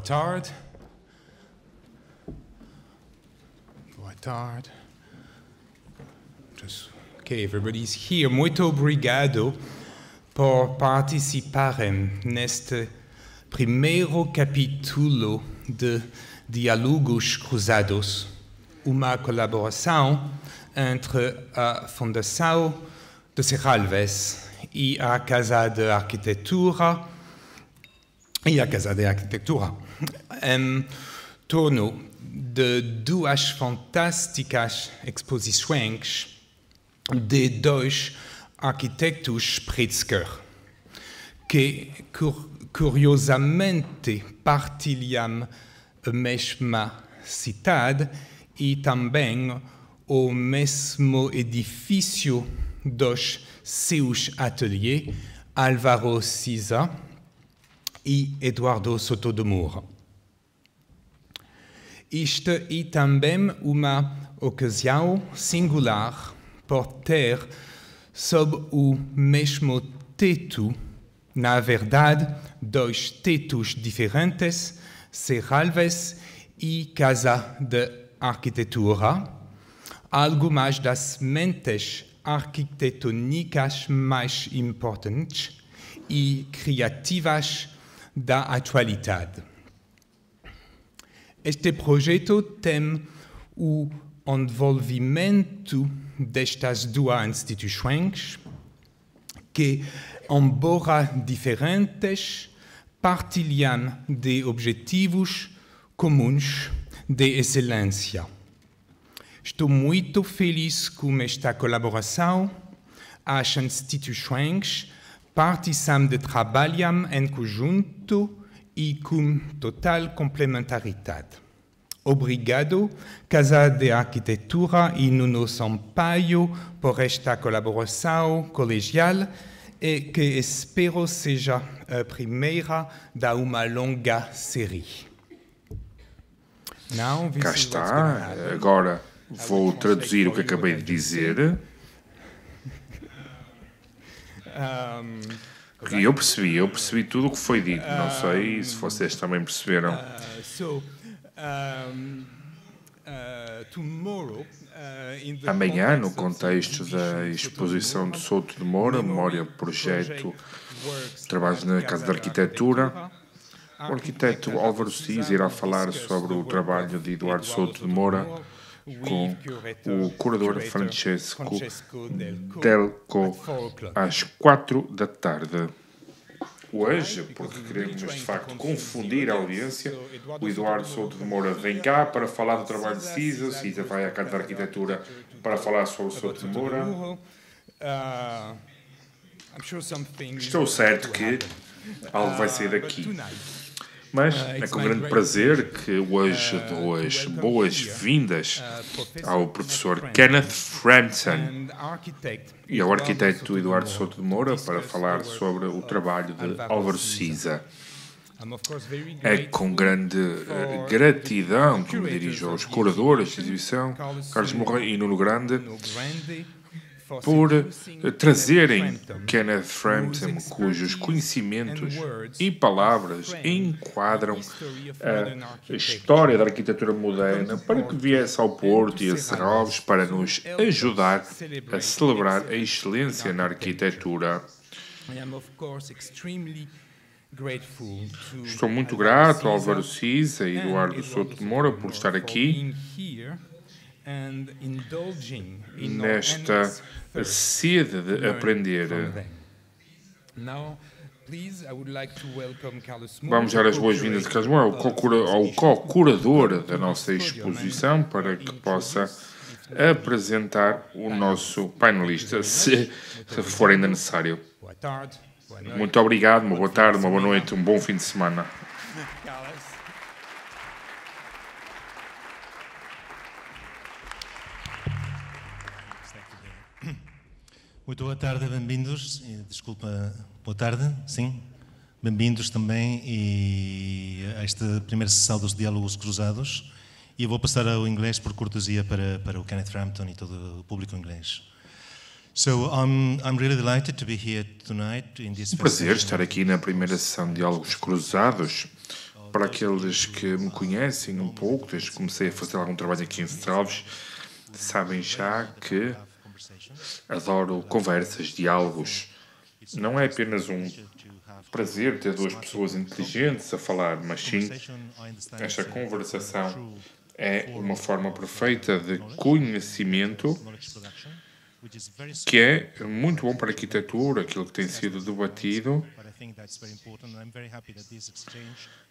tarde. Boa tarde. Okay, everybody's here. Muito obrigado por participarem neste primeiro capítulo de Diálogos Cruzados, uma colaboração entre a Fundação de Serralves e a Casa de Arquitetura em torno de duas fantásticas exposições de dois arquitetos Pritzker, que curiosamente partilham a mesma cidade e também o mesmo edifício dos seus ateliês, Álvaro Siza e Eduardo Soto de Moura. Esta é também uma ocasião singular por ter, sob o mesmo teto, na verdade, dois tetos diferentes, Serralves e Casa de Arquitetura, algumas das mentes arquitetônicas mais importantes e criativas da atualidade. Este projeto tem o envolvimento destas duas instituições que, embora diferentes, partilham de objetivos comuns de excelência. Estou muito feliz com esta colaboração. As instituições participam de trabalham em conjunto e com total complementaridade. Obrigado, Casa de Arquitetura e Nuno Sampaio, por esta colaboração colegial e que espero seja a primeira de uma longa série. Cá está. Agora vou traduzir o que acabei de dizer. Porque eu percebi tudo o que foi dito. Não sei se vocês também perceberam. Amanhã, no contexto da exposição de Soto de Moura, Memória, Projeto, Trabalhos na Casa de Arquitetura, o arquiteto Álvaro Siza irá falar sobre o trabalho de Eduardo Soto de Moura com o curador Francesco Delco às 4 da tarde. Hoje, porque queremos de facto confundir a audiência, o Eduardo Soto de Moura vem cá para falar do trabalho de Siza. Siza vai à Casa de Arquitetura para falar sobre o Soto de Moura. Estou certo que algo vai sair daqui. Mas é com grande prazer que hoje dou as boas-vindas ao professor Kenneth Frampton e ao arquiteto Eduardo Soto de Moura para falar sobre o trabalho de Álvaro Siza. É com grande gratidão que me dirijo aos curadores da exibição, Carlos Moura e Nuno Grande, por trazerem Kenneth Frampton, cujos conhecimentos e palavras enquadram a história da arquitetura moderna, para que viesse ao Porto e a Serralves para nos ajudar a celebrar a excelência na arquitetura. Estou muito grato ao Álvaro Siza e Eduardo Soto de Moura por estar aqui nesta sede de aprender. Vamos dar as boas-vindas a Carlos Moura, ao co-curador da nossa exposição, para que possa apresentar o nosso painelista, se for ainda necessário. Muito obrigado, uma boa tarde, uma boa noite, um bom fim de semana. Muito boa tarde, bem-vindos. Desculpa, boa tarde, sim. Bem-vindos também a esta primeira sessão dos Diálogos Cruzados. E eu vou passar ao inglês por cortesia para o Kenneth Frampton e todo o público inglês. So, I'm really delighted to be here tonight in this prazer estar aqui na primeira sessão de Diálogos Cruzados. Para aqueles que me conhecem um pouco, desde que comecei a fazer algum trabalho aqui em Serralves, sabem já que adoro conversas, diálogos. Não é apenas um prazer ter duas pessoas inteligentes a falar, mas sim, esta conversação é uma forma perfeita de conhecimento que é muito bom para a arquitetura, aquilo que tem sido debatido,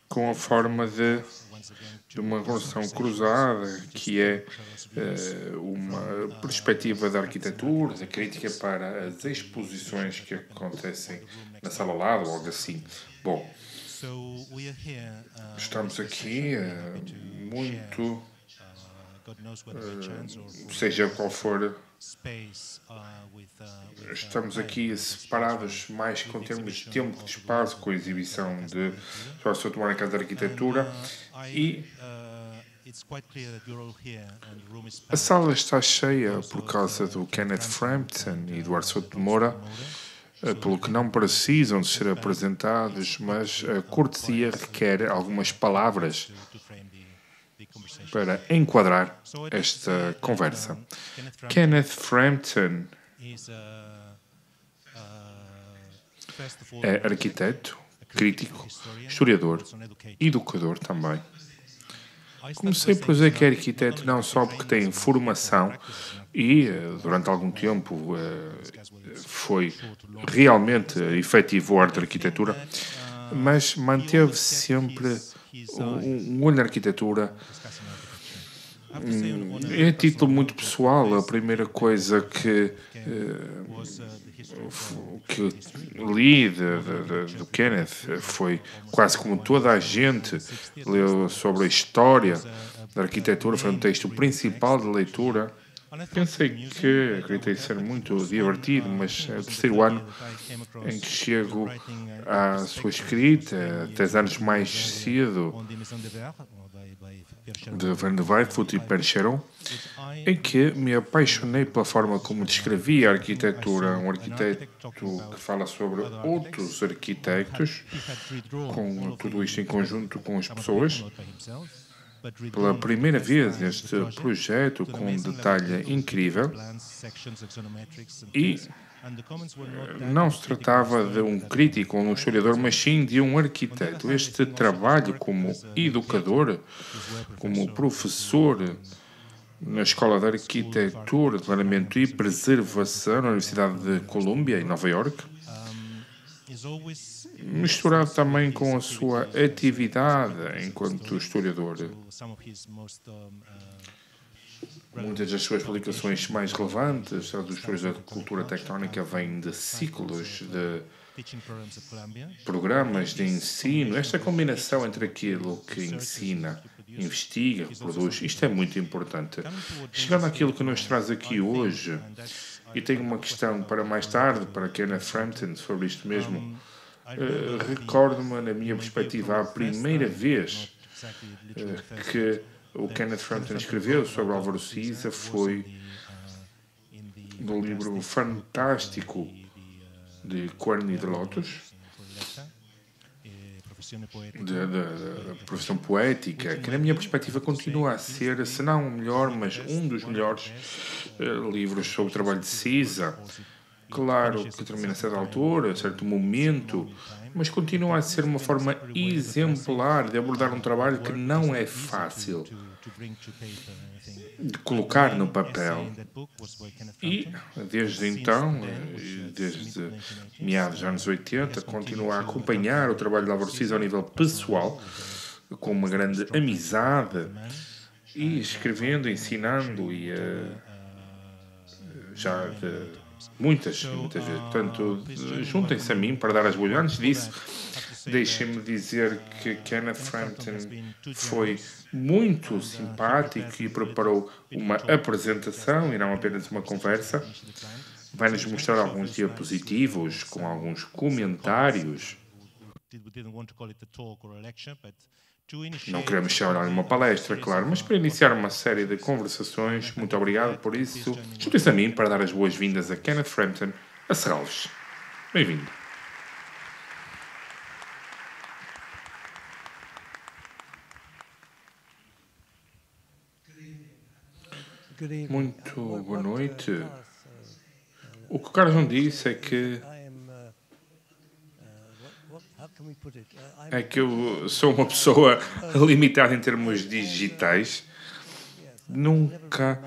com a forma de uma relação cruzada, que é uma perspectiva da arquitetura, da crítica para as exposições que acontecem na sala ao lado, ou algo assim. Bom, estamos aqui muito, seja qual for, estamos aqui separados mais com termos de tempo e de espaço, com a exibição de Jorge Souto Moura em Casa da Arquitetura, e a sala está cheia por causa do Kenneth Frampton e do Souto Moura, pelo que não precisam de ser apresentados, mas a cortesia requer algumas palavras para enquadrar esta conversa. Kenneth Frampton é arquiteto, crítico, historiador, educador também. Comecei por dizer que é arquiteto não só porque tem formação e, durante algum tempo, foi realmente efetivo a arte da arquitetura, mas manteve sempre um olho na arquitetura. É a título muito pessoal. A primeira coisa que li do Kenneth foi quase como toda a gente leu sobre a história da arquitetura, foi um texto principal de leitura. Pensei que acreditei ser muito divertido, mas é o terceiro ano em que chego à sua escrita, 10 anos mais cedo, de Van de Weijfoot e Percheron, em que me apaixonei pela forma como descrevia a arquitetura, um arquiteto que fala sobre outros arquitetos, com tudo isto em conjunto com as pessoas. Pela primeira vez este projeto com um detalhe incrível, e não se tratava de um crítico ou um historiador, mas sim de um arquiteto. Este trabalho como educador, como professor na Escola de Arquitetura, Planeamento e Preservação na Universidade de Columbia, em Nova York, misturado também com a sua atividade enquanto historiador. Muitas das suas publicações mais relevantes, as histórias da cultura tectónica, vêm de ciclos de programas de ensino. Esta combinação entre aquilo que ensina, investiga, produz, isto é muito importante. Chegando àquilo que nos traz aqui hoje, e tenho uma questão para mais tarde, para Kenneth Frampton, sobre isto mesmo. Recordo-me, na minha perspectiva, a primeira vez que o Kenneth Frampton escreveu sobre Álvaro Siza foi no livro fantástico de Corne de Lotus, da profissão poética, que na minha perspectiva continua a ser, se não o melhor, mas um dos melhores livros sobre o trabalho de Siza. Claro que termina a certa altura, a certo momento, mas continua a ser uma forma exemplar de abordar um trabalho que não é fácil de colocar no papel. E, desde então, desde meados dos anos 80, continua a acompanhar o trabalho de Álvaro Siza ao nível pessoal, com uma grande amizade, e escrevendo, ensinando, e já de muitas vezes. Portanto, juntem-se a mim para dar as boas. Antes disso, deixem-me dizer que Kenneth Frampton foi muito simpático e preparou uma apresentação e não apenas uma conversa. Vai-nos mostrar alguns diapositivos com alguns comentários. Não queremos chamar uma palestra, claro, mas para iniciar uma série de conversações, muito obrigado por isso. Juntem-se a mim para dar as boas-vindas a Kenneth Frampton, a Serralves. Bem-vindo. Muito boa noite. O que o Carlos não disse é que eu sou uma pessoa limitada em termos digitais. Nunca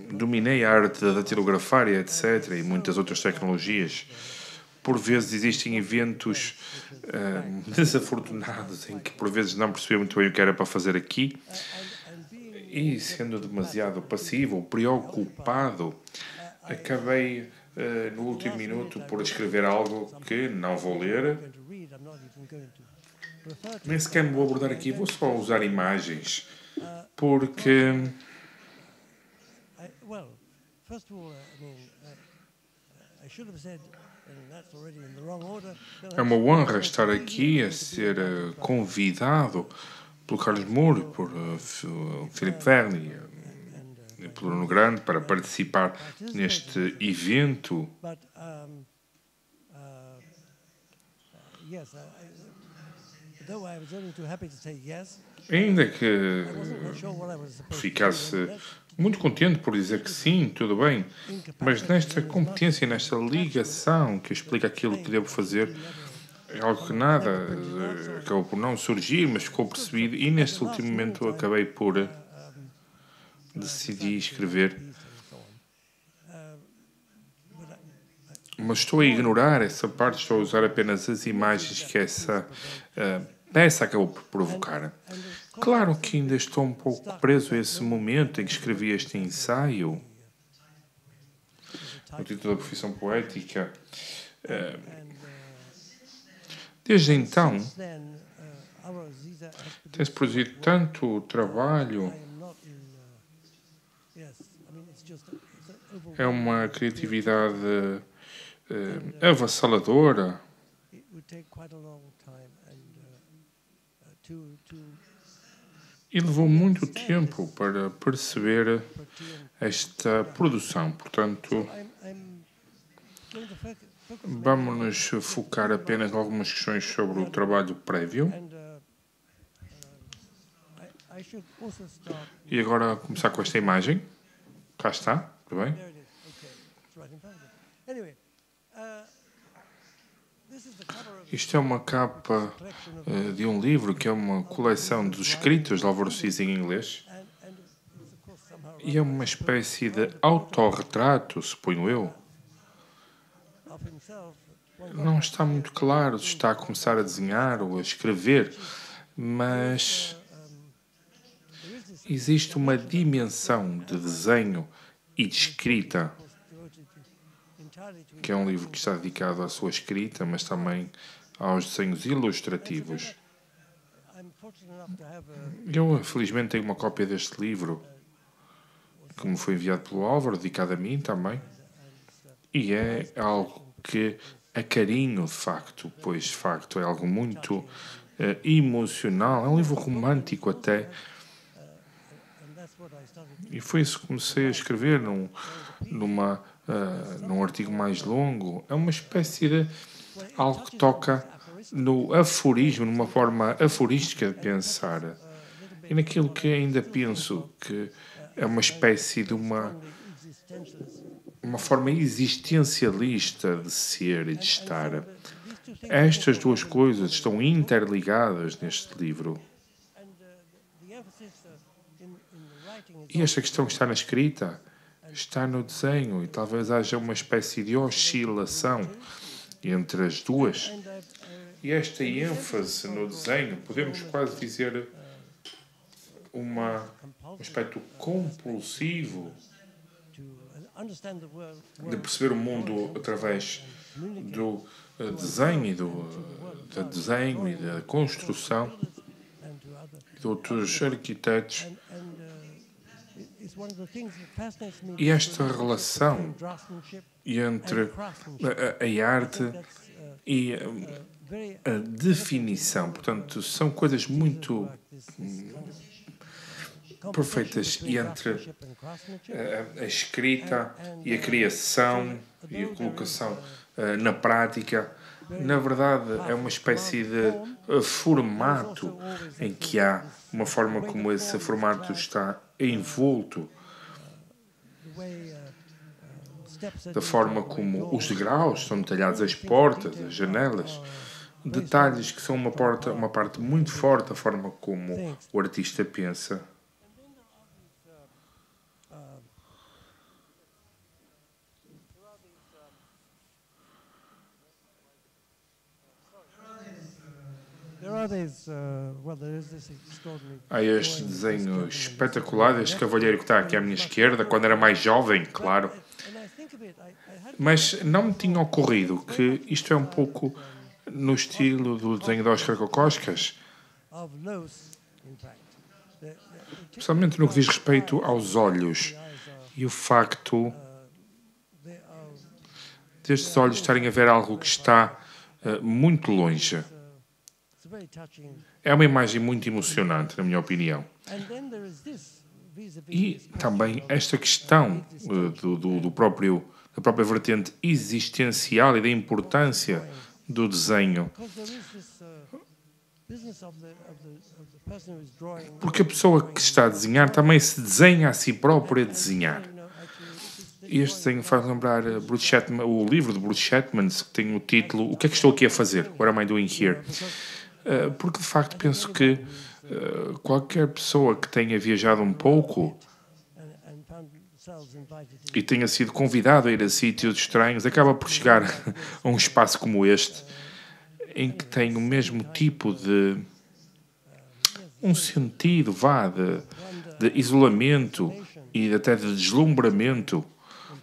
dominei a arte da datilografia, etc., e muitas outras tecnologias. Por vezes existem eventos desafortunados em que por vezes não percebi muito bem o que era para fazer aqui, e sendo demasiado passivo ou preocupado, acabei no último minuto por escrever algo que não vou ler. Nem sequer me vou abordar aqui, vou só usar imagens, porque é uma honra estar aqui a ser convidado pelo Carlos Moore, por Filipe Verni e pelo Bruno Grande para participar neste evento. Ainda que ficasse muito contente por dizer que sim, tudo bem, mas nesta competência, nesta ligação que explica aquilo que devo fazer, é algo que nada acabou por não surgir, mas ficou percebido, e neste último momento acabei por decidir escrever. Mas estou a ignorar essa parte, estou a usar apenas as imagens que essa peça acabou por provocar. Claro que ainda estou um pouco preso a esse momento em que escrevi este ensaio, o título da profissão poética. Desde então, tem-se produzido tanto trabalho. É uma criatividade avassaladora. E levou muito tempo para perceber esta produção. Portanto, vamos nos focar apenas em algumas questões sobre o trabalho prévio. E agora começar com esta imagem. Cá está, tudo bem? Isto é uma capa de um livro que é uma coleção dos escritos de Álvaro Siza em inglês. E é uma espécie de autorretrato, suponho eu. Não está muito claro se está a começar a desenhar ou a escrever, mas existe uma dimensão de desenho e de escrita, que é um livro que está dedicado à sua escrita, mas também aos desenhos ilustrativos. Eu, felizmente, tenho uma cópia deste livro, que me foi enviado pelo Álvaro, dedicado a mim também, e é algo que acarinho, de facto, pois, de facto, é algo muito emocional, é um livro romântico até, e foi isso que comecei a escrever num artigo mais longo. É uma espécie de algo que toca no aforismo, numa forma aforística de pensar, e naquilo que ainda penso que é uma espécie de uma forma existencialista de ser e de estar. Estas duas coisas estão interligadas neste livro. E esta questão que está na escrita está no desenho, e talvez haja uma espécie de oscilação entre as duas. E esta ênfase no desenho, podemos quase dizer um aspecto compulsivo de perceber o mundo através do desenho e da construção de outros arquitetos. E esta relação entre a arte e a definição, portanto, são coisas muito perfeitas, e entre a escrita e a criação e a colocação na prática, na verdade é uma espécie de formato em que há uma forma como esse formato está envolto da forma como os degraus são detalhados, as portas, as janelas, detalhes que são uma parte muito forte da forma como o artista pensa. Há este desenho espetacular deste cavalheiro que está aqui à minha esquerda, quando era mais jovem, claro. Mas não me tinha ocorrido que isto é um pouco no estilo do desenho de Oskar Kokoschkas, especialmente no que diz respeito aos olhos e o facto destes olhos estarem a ver algo que está muito longe. É uma imagem muito emocionante, na minha opinião. E também esta questão da própria vertente existencial e da importância do desenho. Porque a pessoa que está a desenhar também se desenha a si própria a desenhar. Este desenho faz lembrar Bruce Chatman, o livro de Bruce Chatman, que tem o título O que é que estou aqui a fazer? What am I doing here? Porque, de facto, penso que qualquer pessoa que tenha viajado um pouco e tenha sido convidado a ir a sítios estranhos, acaba por chegar a um espaço como este, em que tem o mesmo tipo de um sentido, de isolamento e até de deslumbramento.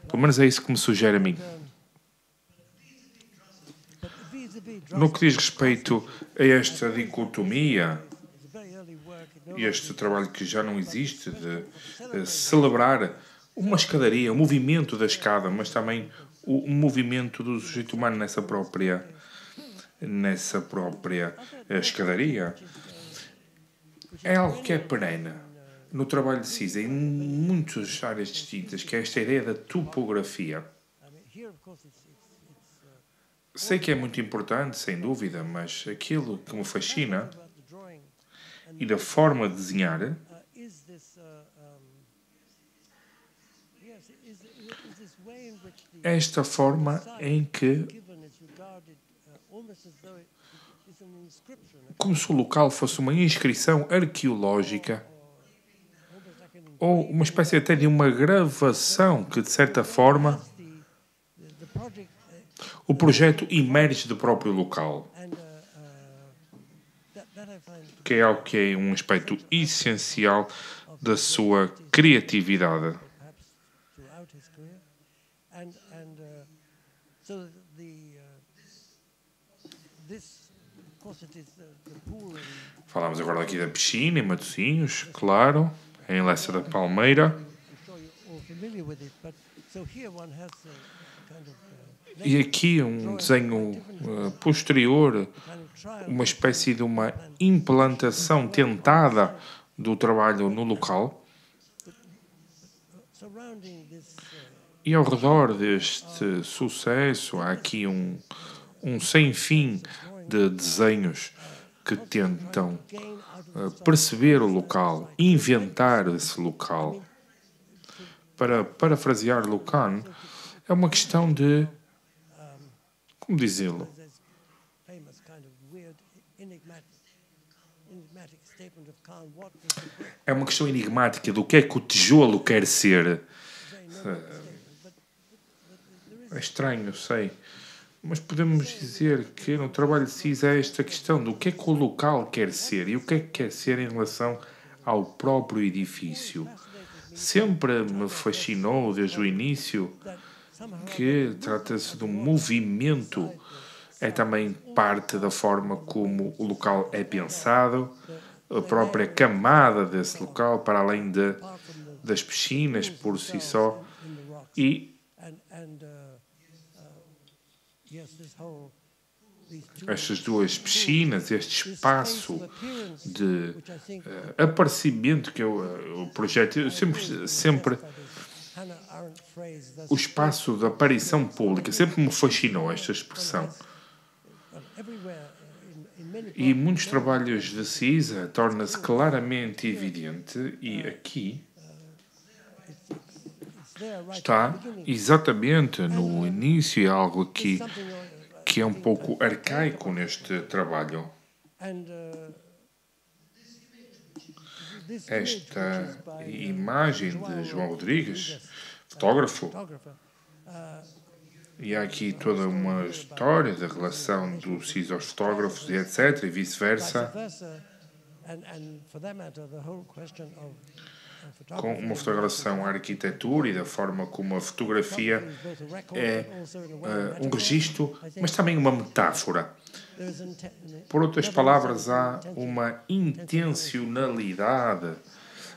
Pelo menos é isso que me sugere a mim. No que diz respeito a esta dicotomia, este trabalho que já não existe, de celebrar uma escadaria, o movimento da escada, mas também o movimento do sujeito humano nessa própria escadaria, é algo que é perene no trabalho de Cisa, em muitas áreas distintas, que é esta ideia da topografia. Sei que é muito importante, sem dúvida, mas aquilo que me fascina e da forma de desenhar é esta forma em que, como se o local fosse uma inscrição arqueológica ou uma espécie até de uma gravação que, de certa forma, o projeto emerge do próprio local, que é algo que é um aspecto essencial da sua criatividade. Falámos agora aqui da piscina em Matosinhos, claro, em Lessa da Palmeira. E aqui um desenho posterior, uma espécie de uma implantação tentada do trabalho no local. E ao redor deste sucesso há aqui um sem fim de desenhos que tentam perceber o local, inventar esse local. Para parafrasear Lucan, é uma questão de, como dizê-lo, é uma questão enigmática do que é que o tijolo quer ser. É estranho, sei. Mas podemos dizer que no trabalho de Cisa é esta questão do que é que o local quer ser e o que é que quer ser em relação ao próprio edifício. Sempre me fascinou, desde o início, que trata-se de um movimento, é também parte da forma como o local é pensado, a própria camada desse local, para além das piscinas por si só, e estas duas piscinas, este espaço de aparecimento que é o projeto, eu sempre o espaço de aparição pública, sempre me fascinou esta expressão. E muitos trabalhos de Cisa torna-se claramente evidente, e aqui está exatamente no início, algo aqui que é um pouco arcaico neste trabalho. Esta imagem de João Rodrigues, fotógrafo, e há aqui toda uma história da relação do CIS aos fotógrafos e etc, e vice-versa, com uma fotografia à arquitetura e da forma como a fotografia é um registro, mas também uma metáfora. Por outras palavras, há uma intencionalidade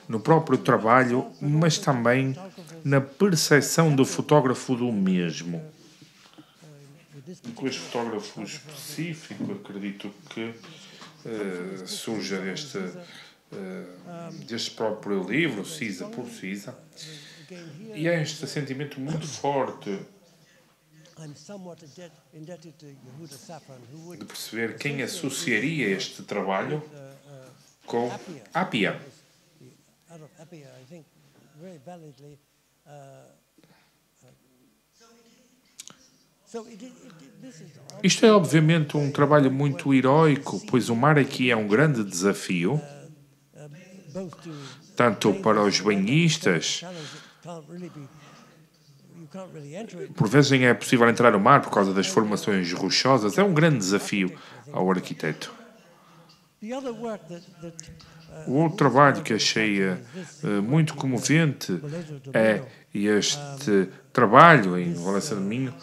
no próprio trabalho, mas também na percepção do fotógrafo do mesmo. Com este fotógrafo específico, acredito que surja deste próprio livro, Cisa por Cisa, e é este sentimento muito forte de perceber quem associaria este trabalho com Appiah. Isto é obviamente um trabalho muito heroico, pois o mar aqui é um grande desafio, tanto para os banhistas. Por vezes nem é possível entrar no mar por causa das formações rochosas. É um grande desafio ao arquiteto. O outro trabalho que achei muito comovente é este trabalho em Valença do Minho,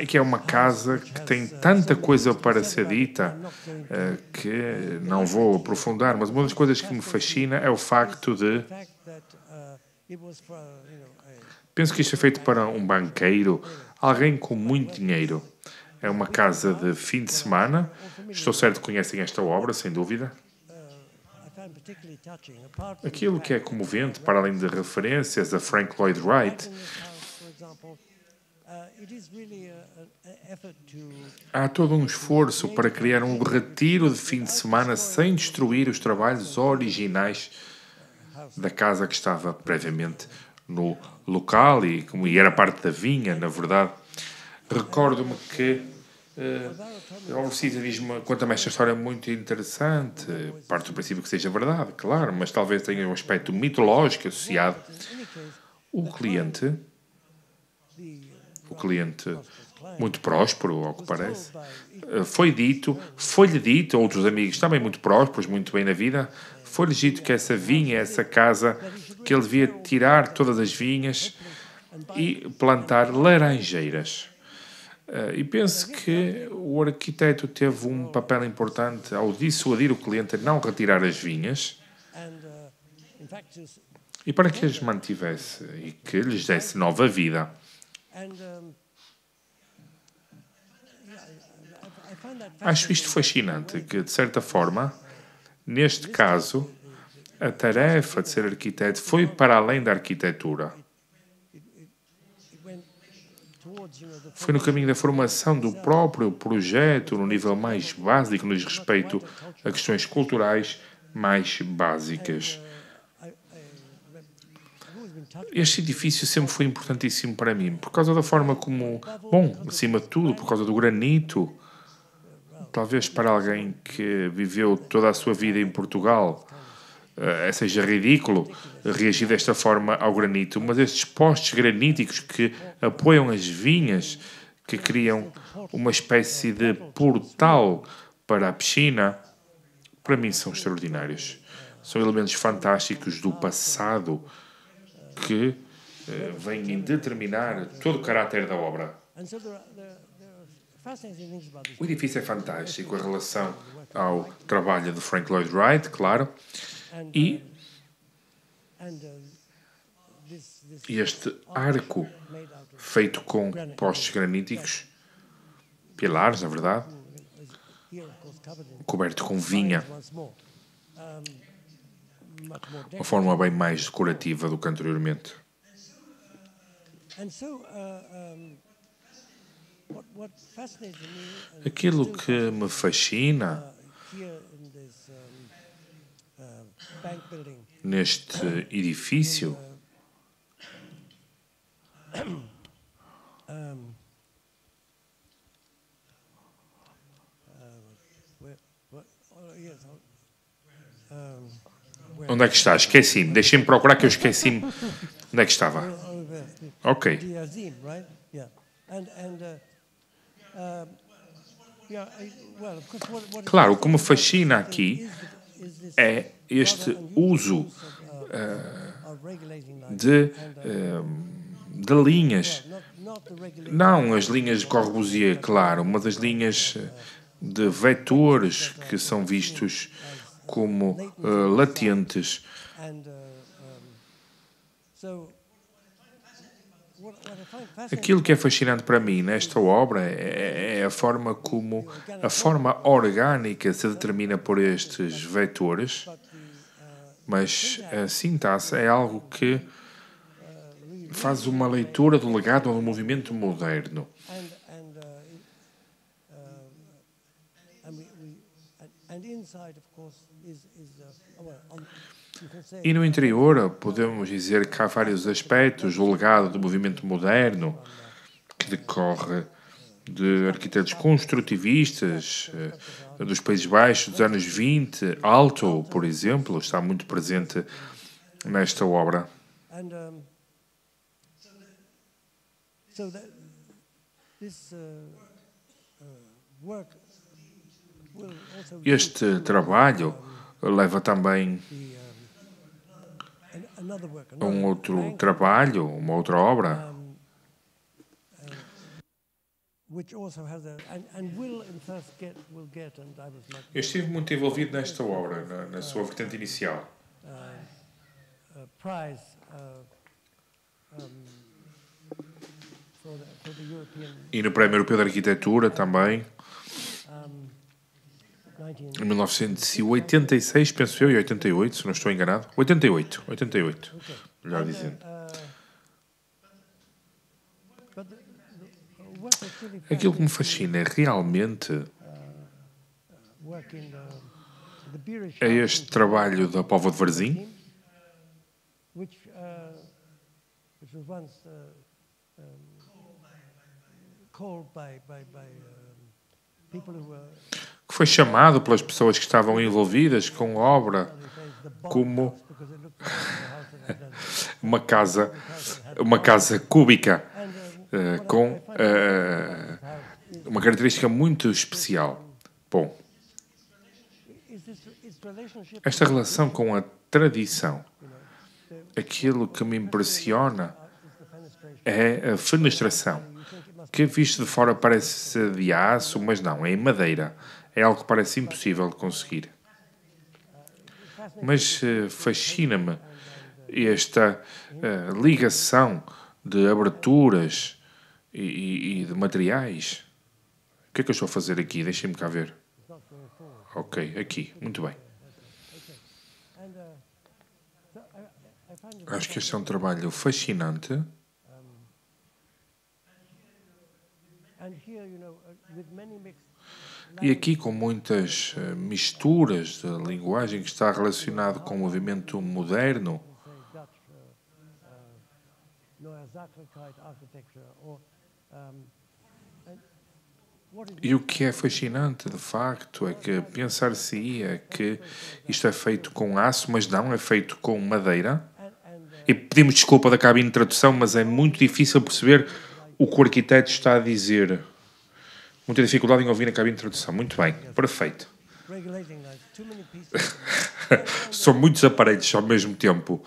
que é uma casa que tem tanta coisa para ser dita que não vou aprofundar, mas uma das coisas que me fascina é o facto de... Penso que isto é feito para um banqueiro, alguém com muito dinheiro. É uma casa de fim de semana. Estou certo que conhecem esta obra, sem dúvida. Aquilo que é comovente, para além de referências a Frank Lloyd Wright, há todo um esforço para criar um retiro de fim de semana sem destruir os trabalhos originais da casa que estava previamente no local e era parte da vinha, na verdade. Recordo-me que a Orsisa diz-me, conta-me esta história muito interessante, parte do princípio que seja verdade, claro, mas talvez tenha um aspecto mitológico associado. O cliente muito próspero, ao que parece, foi-lhe dito, outros amigos também muito prósperos, muito bem na vida, foi-lhe dito que essa vinha, essa casa, que ele devia tirar todas as vinhas e plantar laranjeiras. E penso que o arquiteto teve um papel importante ao dissuadir o cliente a não retirar as vinhas e para que as mantivesse e que lhes desse nova vida. Acho isto fascinante, que, de certa forma, neste caso, a tarefa de ser arquiteto foi para além da arquitetura. Foi no caminho da formação do próprio projeto, no nível mais básico, no respeito a questões culturais mais básicas. Este edifício sempre foi importantíssimo para mim, por causa da forma como, acima de tudo, por causa do granito. Talvez para alguém que viveu toda a sua vida em Portugal, seja ridículo reagir desta forma ao granito, mas estes postes graníticos que apoiam as vinhas, que criam uma espécie de portal para a piscina, para mim são extraordinários. São elementos fantásticos do passado que vêm determinar todo o caráter da obra. O edifício é fantástico, a relação ao trabalho de Frank Lloyd Wright, claro, e este arco feito com postes graníticos, pilares, na verdade, coberto com vinha, uma forma bem mais decorativa do que anteriormente. Aquilo que me fascina neste edifício Onde é que está? Esqueci-me. Deixem-me procurar que eu esqueci-me. Onde é que estava? Ok. Claro, o que me fascina aqui é este uso de linhas. Não as linhas de Corbusier, claro, mas as linhas de vetores que são vistos como latentes. Aquilo que é fascinante para mim nesta obra é a forma como a forma orgânica se determina por estes vetores, mas a sintaxe é algo que faz uma leitura do legado do movimento moderno. E no interior podemos dizer que há vários aspectos do legado do movimento moderno que decorre de arquitetos construtivistas dos Países Baixos dos anos 20. Aalto, por exemplo, está muito presente nesta obra. Este trabalho leva também a um outro trabalho, uma outra obra, eu estive muito envolvido nesta obra, na sua vertente inicial. E no Prémio Europeu de Arquitetura também. Em 1986, penso eu, e 88, se não estou enganado. 88, melhor dizendo. Aquilo que me fascina realmente é este trabalho da Póvoa de Varzim, que foi chamado pelas pessoas que estavam envolvidas com a obra como uma casa cúbica, com uma característica muito especial. Bom, esta relação com a tradição, aquilo que me impressiona é a fenestração, que visto de fora parece de aço, mas não, é em madeira. É algo que parece impossível de conseguir. Mas fascina-me esta ligação de aberturas e de materiais. O que é que eu estou a fazer aqui? Deixem-me cá ver. Ok, aqui. Muito bem. Acho que este é um trabalho fascinante. E aqui com muitas misturas de linguagem que está relacionado com o movimento moderno. E o que é fascinante, de facto, é que pensar-se-ia que isto é feito com aço, mas não, é feito com madeira. E pedimos desculpa da cabine de tradução, mas é muito difícil perceber o que o arquiteto está a dizer. Muita dificuldade em ouvir a cabine de tradução. Muito bem, perfeito. São muitos aparelhos ao mesmo tempo.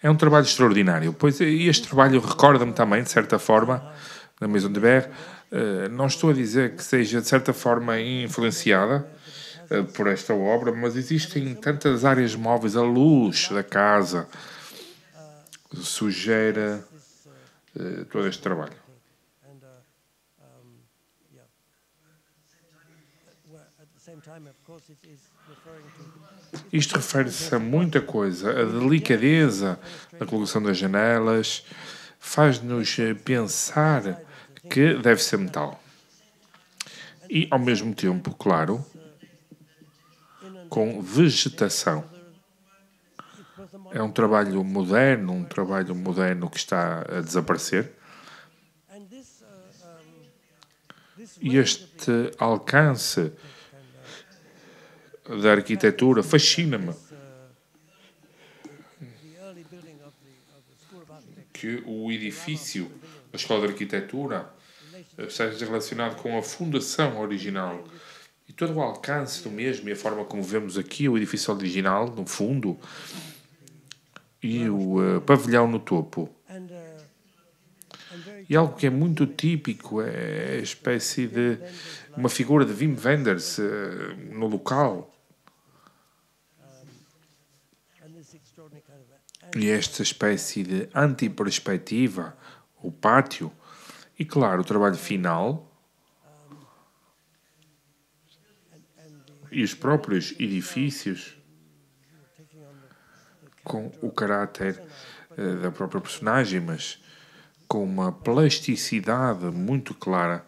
É um trabalho extraordinário. Pois este trabalho recorda-me também, de certa forma, na Maison de Berre. Não estou a dizer que seja, de certa forma, influenciada por esta obra, mas existem tantas áreas móveis, a luz da casa sugere todo este trabalho. Isto refere-se a muita coisa. A delicadeza da colocação das janelas faz-nos pensar que deve ser metal. E, ao mesmo tempo, claro, com vegetação. É um trabalho moderno que está a desaparecer. E este alcance da arquitetura fascina-me. Que o edifício da Escola de Arquitetura esteja relacionado com a fundação original e todo o alcance do mesmo e a forma como vemos aqui o edifício original, no fundo, e o pavilhão no topo. E algo que é muito típico é a espécie de uma figura de Wim Wenders no local. E esta espécie de antiperspectiva, o pátio, e claro, o trabalho final e os próprios edifícios com o caráter da própria personagem, mas com uma plasticidade muito clara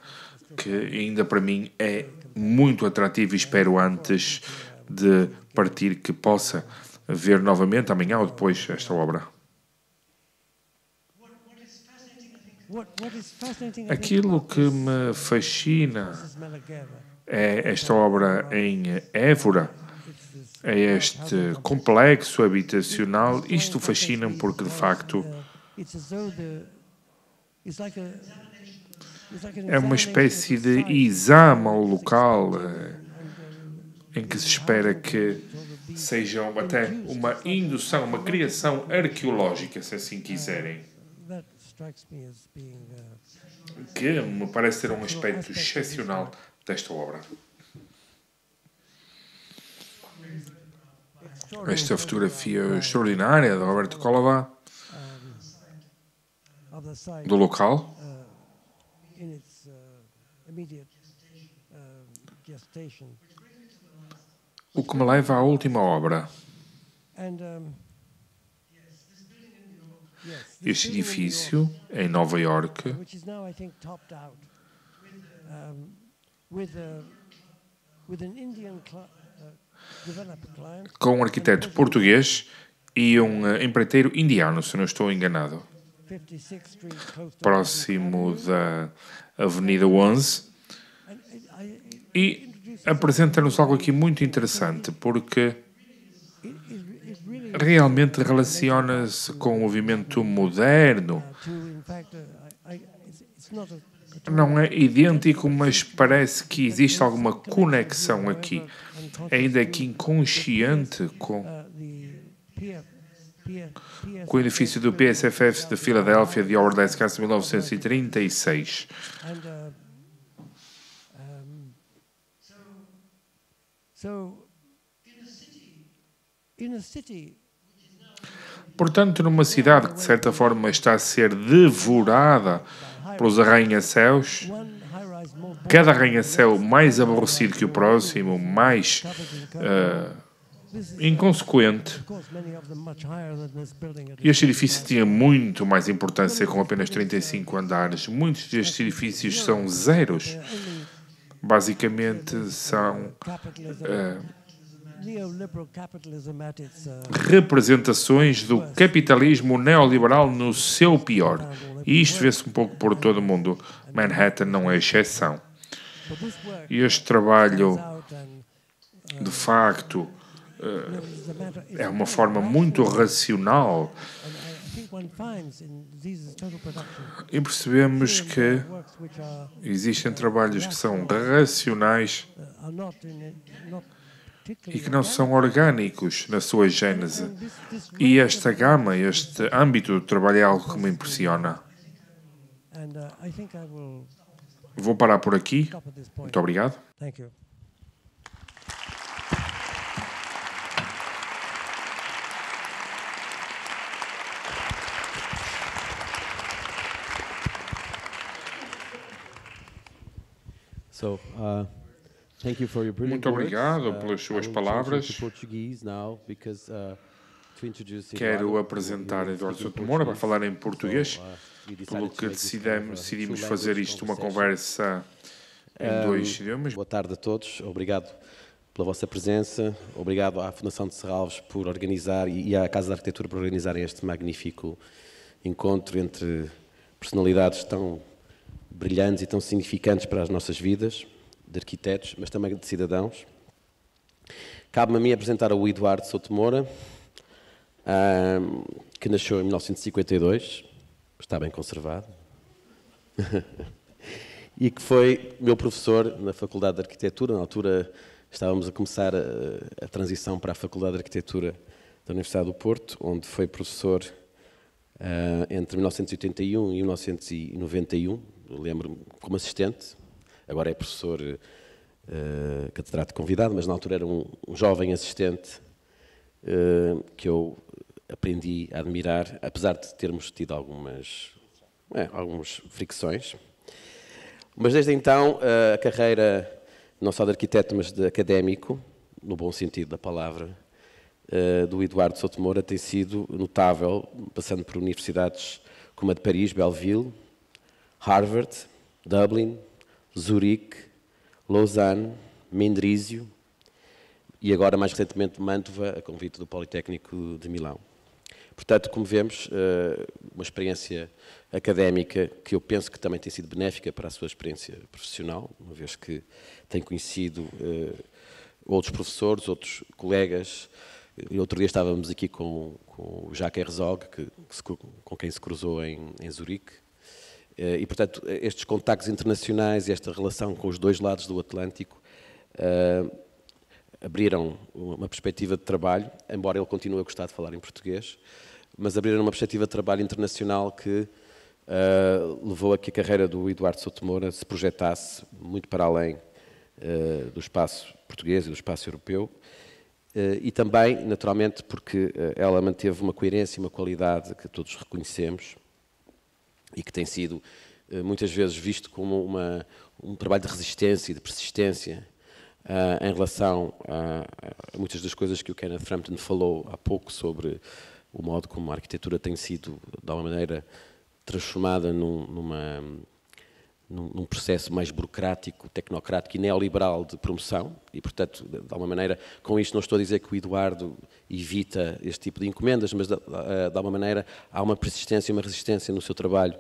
que ainda para mim é muito atrativo e espero antes de partir que possa ver novamente amanhã ou depois esta obra. Aquilo que me fascina é esta obra em Évora, é este complexo habitacional. Isto fascina-me porque, de facto, é uma espécie de exame ao local em que se espera que seja até uma indução, uma criação arqueológica, se assim quiserem, que me parece ter um aspecto excepcional desta obra. Esta fotografia extraordinária de Roberto Colava do local, o que me leva à última obra. Este edifício em Nova Iorque, com um arquiteto português e um empreiteiro indiano, se não estou enganado, próximo da Avenida 11, e apresenta-nos algo aqui muito interessante, porque realmente relaciona-se com o movimento moderno. Não é idêntico, mas parece que existe alguma conexão aqui, ainda que inconsciente, com o edifício do PSFF de Filadélfia de Howard S. Carson, 1936. Portanto, numa cidade que, de certa forma, está a ser devorada pelos arranha-céus, cada arranha-céu mais aborrecido que o próximo, mais inconsequente. Este edifício tinha muito mais importância, com apenas 35 andares. Muitos destes edifícios são zeros. Basicamente, são representações do capitalismo neoliberal no seu pior. E isto vê-se um pouco por todo o mundo. Manhattan não é exceção. E este trabalho, de facto, é uma forma muito racional. E percebemos que existem trabalhos que são racionais e que não são orgânicos na sua gênese. E esta gama, este âmbito do trabalho é algo que me impressiona. Vou parar por aqui. Muito obrigado. Muito obrigado pelas suas palavras. Quero apresentar Eduardo Souto Moura para falar em português, pelo que decidimos fazer isto uma conversa em dois idiomas. Boa tarde a todos, obrigado pela vossa presença. Obrigado à Fundação de Serralves por organizar e à Casa da Arquitetura por organizarem este magnífico encontro entre personalidades tão brilhantes e tão significantes para as nossas vidas, de arquitetos, mas também de cidadãos. Cabe-me a mim apresentar o Eduardo Souto Moura, que nasceu em 1952, está bem conservado, e que foi meu professor na Faculdade de Arquitetura. Na altura estávamos a começar a transição para a Faculdade de Arquitetura da Universidade do Porto, onde foi professor entre 1981 e 1991, lembro-me, como assistente. Agora é professor catedrático convidado, mas na altura era um jovem assistente que eu aprendi a admirar, apesar de termos tido algumas fricções. Mas desde então a carreira não só de arquiteto, mas de académico, no bom sentido da palavra, do Eduardo Souto Moura tem sido notável, passando por universidades como a de Paris, Belleville, Harvard, Dublin, Zurique, Lausanne, Mendrisio e agora, mais recentemente, Mantova, a convite do Politécnico de Milão. Portanto, como vemos, uma experiência académica que eu penso que também tem sido benéfica para a sua experiência profissional, uma vez que tem conhecido outros professores, outros colegas. E outro dia estávamos aqui com o Jacques Herzog, com quem se cruzou em Zurique. E, portanto, estes contactos internacionais e esta relação com os dois lados do Atlântico abriram uma perspectiva de trabalho, embora ele continue a gostar de falar em português, mas abriram uma perspectiva de trabalho internacional que levou a que a carreira do Eduardo Souto Moura se projetasse muito para além do espaço português e do espaço europeu. E também, naturalmente, porque ela manteve uma coerência e uma qualidade que todos reconhecemos e que tem sido muitas vezes visto como um trabalho de resistência e de persistência em relação a muitas das coisas que o Kenneth Frampton falou há pouco sobre o modo como a arquitetura tem sido, de alguma maneira, transformada num processo mais burocrático, tecnocrático e neoliberal de promoção e, portanto, de alguma maneira, com isto não estou a dizer que o Eduardo evita este tipo de encomendas, mas, de alguma maneira, há uma persistência e uma resistência no seu trabalho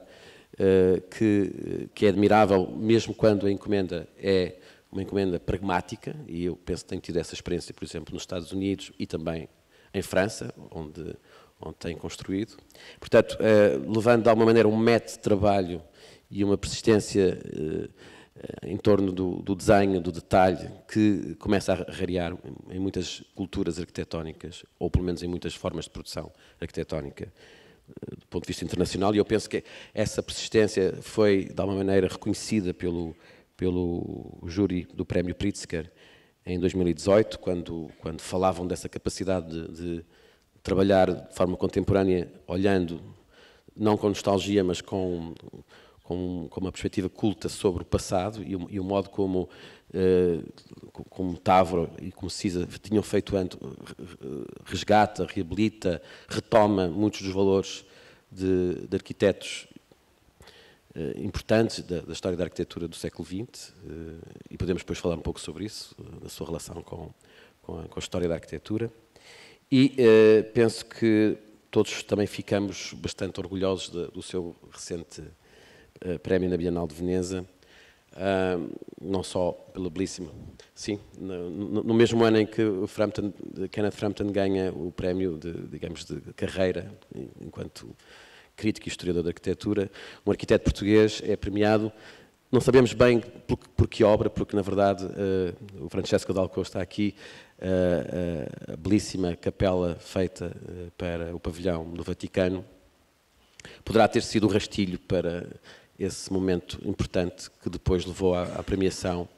que é admirável, mesmo quando a encomenda é uma encomenda pragmática, e eu penso que tenho tido essa experiência, por exemplo, nos Estados Unidos e também em França, onde tem construído. Portanto, levando, de alguma maneira, um método de trabalho e uma persistência em torno do desenho, do detalhe, que começa a rarear em muitas culturas arquitetónicas, ou pelo menos em muitas formas de produção arquitetónica, do ponto de vista internacional, e eu penso que essa persistência foi, de alguma maneira, reconhecida pelo júri do Prémio Pritzker em 2018, quando falavam dessa capacidade de trabalhar de forma contemporânea, olhando, não com nostalgia, mas com uma perspectiva culta sobre o passado e o modo como Tavro e como Cisa tinham feito antes, resgata, reabilita, retoma muitos dos valores de arquitetos importantes da história da arquitetura do século XX, e podemos depois falar um pouco sobre isso, da sua relação com a história da arquitetura. E penso que todos também ficamos bastante orgulhosos do seu recente prémio na Bienal de Veneza, não só pela belíssima... Sim, no mesmo ano em que o Kenneth Frampton ganha o prémio de carreira, enquanto crítico e historiador da arquitetura, um arquiteto português é premiado, não sabemos bem por que obra, porque na verdade o Francesco Dalcou está aqui, a belíssima capela feita para o pavilhão do Vaticano, poderá ter sido um rastilho para esse momento importante que depois levou à premiação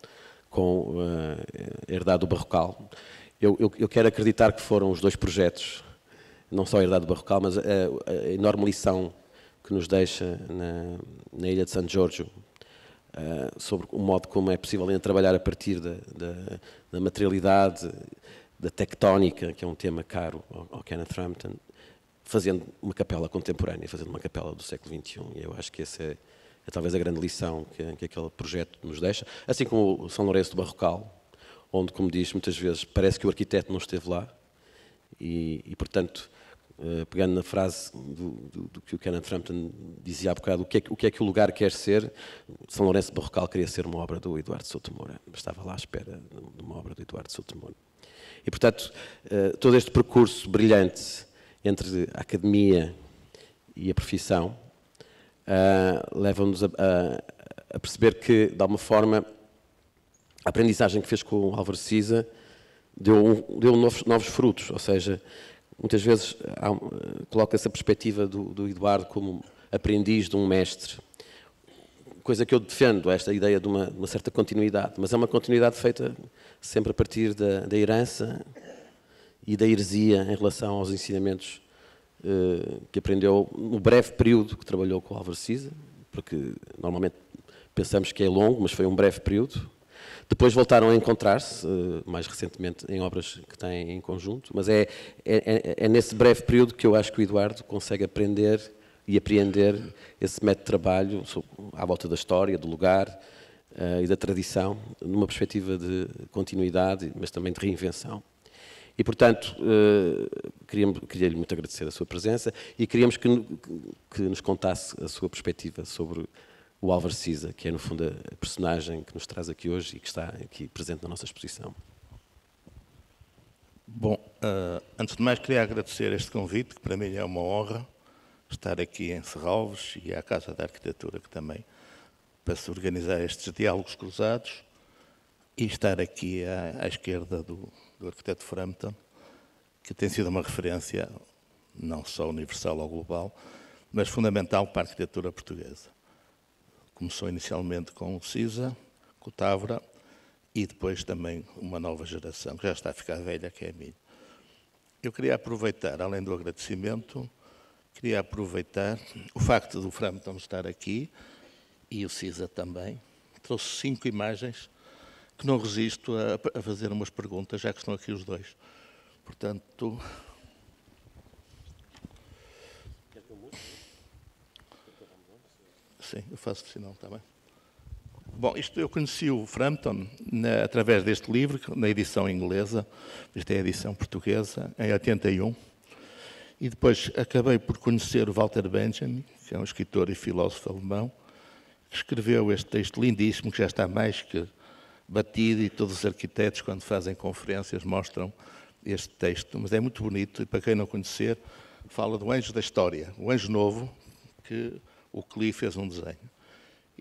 com a Herdade do Barrocal. Eu quero acreditar que foram os dois projetos, não só a Herdade do Barrocal, mas a enorme lição que nos deixa na Ilha de San Giorgio, sobre o modo como é possível ainda trabalhar a partir da materialidade, da tectónica, que é um tema caro ao Kenneth Frampton, fazendo uma capela contemporânea, fazendo uma capela do século XXI. E eu acho que essa é talvez a grande lição que aquele projeto nos deixa. Assim como o São Lourenço do Barrocal, onde, como diz, muitas vezes parece que o arquiteto não esteve lá e portanto, pegando na frase do que o Kenneth Frampton dizia há bocado, o que é que o lugar quer ser, São Lourenço Barrocal queria ser uma obra do Eduardo Souto Moura, estava lá à espera de uma obra do Eduardo Souto Moura. E, portanto, todo este percurso brilhante entre a academia e a profissão leva-nos a perceber que, de alguma forma, a aprendizagem que fez com o Álvaro Siza deu novos frutos, ou seja, muitas vezes coloca-se a perspectiva do Eduardo como aprendiz de um mestre, coisa que eu defendo, esta ideia de uma certa continuidade, mas é uma continuidade feita sempre a partir da herança e da heresia em relação aos ensinamentos que aprendeu no breve período que trabalhou com o Álvaro Siza, porque normalmente pensamos que é longo, mas foi um breve período. Depois voltaram a encontrar-se, mais recentemente, em obras que têm em conjunto, mas é nesse breve período que eu acho que o Eduardo consegue aprender e apreender esse método de trabalho à volta da história, do lugar e da tradição, numa perspectiva de continuidade, mas também de reinvenção. E, portanto, queria-lhe muito agradecer a sua presença e queríamos que nos contasse a sua perspectiva sobre o Álvaro Siza, que é, no fundo, a personagem que nos traz aqui hoje e que está aqui presente na nossa exposição. Bom, antes de mais queria agradecer este convite, que para mim é uma honra estar aqui em Serralves e à Casa da Arquitetura, que também para se organizar estes diálogos cruzados e estar aqui à esquerda do arquiteto Frampton, que tem sido uma referência não só universal ou global, mas fundamental para a arquitetura portuguesa. Começou inicialmente com o Siza, com o Távora, e depois também uma nova geração, que já está a ficar velha, que é a minha. Eu queria aproveitar, além do agradecimento, queria aproveitar o facto do Frampton estar aqui, e o Siza também. Trouxe 5 imagens que não resisto a fazer umas perguntas, já que estão aqui os dois. Portanto... Sim, eu faço sinal, está bem. Bom, eu conheci o Frampton através deste livro, na edição inglesa, esta é a edição portuguesa, em 81, e depois acabei por conhecer o Walter Benjamin, que é um escritor e filósofo alemão, que escreveu este texto lindíssimo, que já está mais que batido, e todos os arquitetos, quando fazem conferências, mostram este texto, mas é muito bonito, e para quem não conhecer, fala do Anjo da História, o Anjo Novo, que o Klee fez um desenho.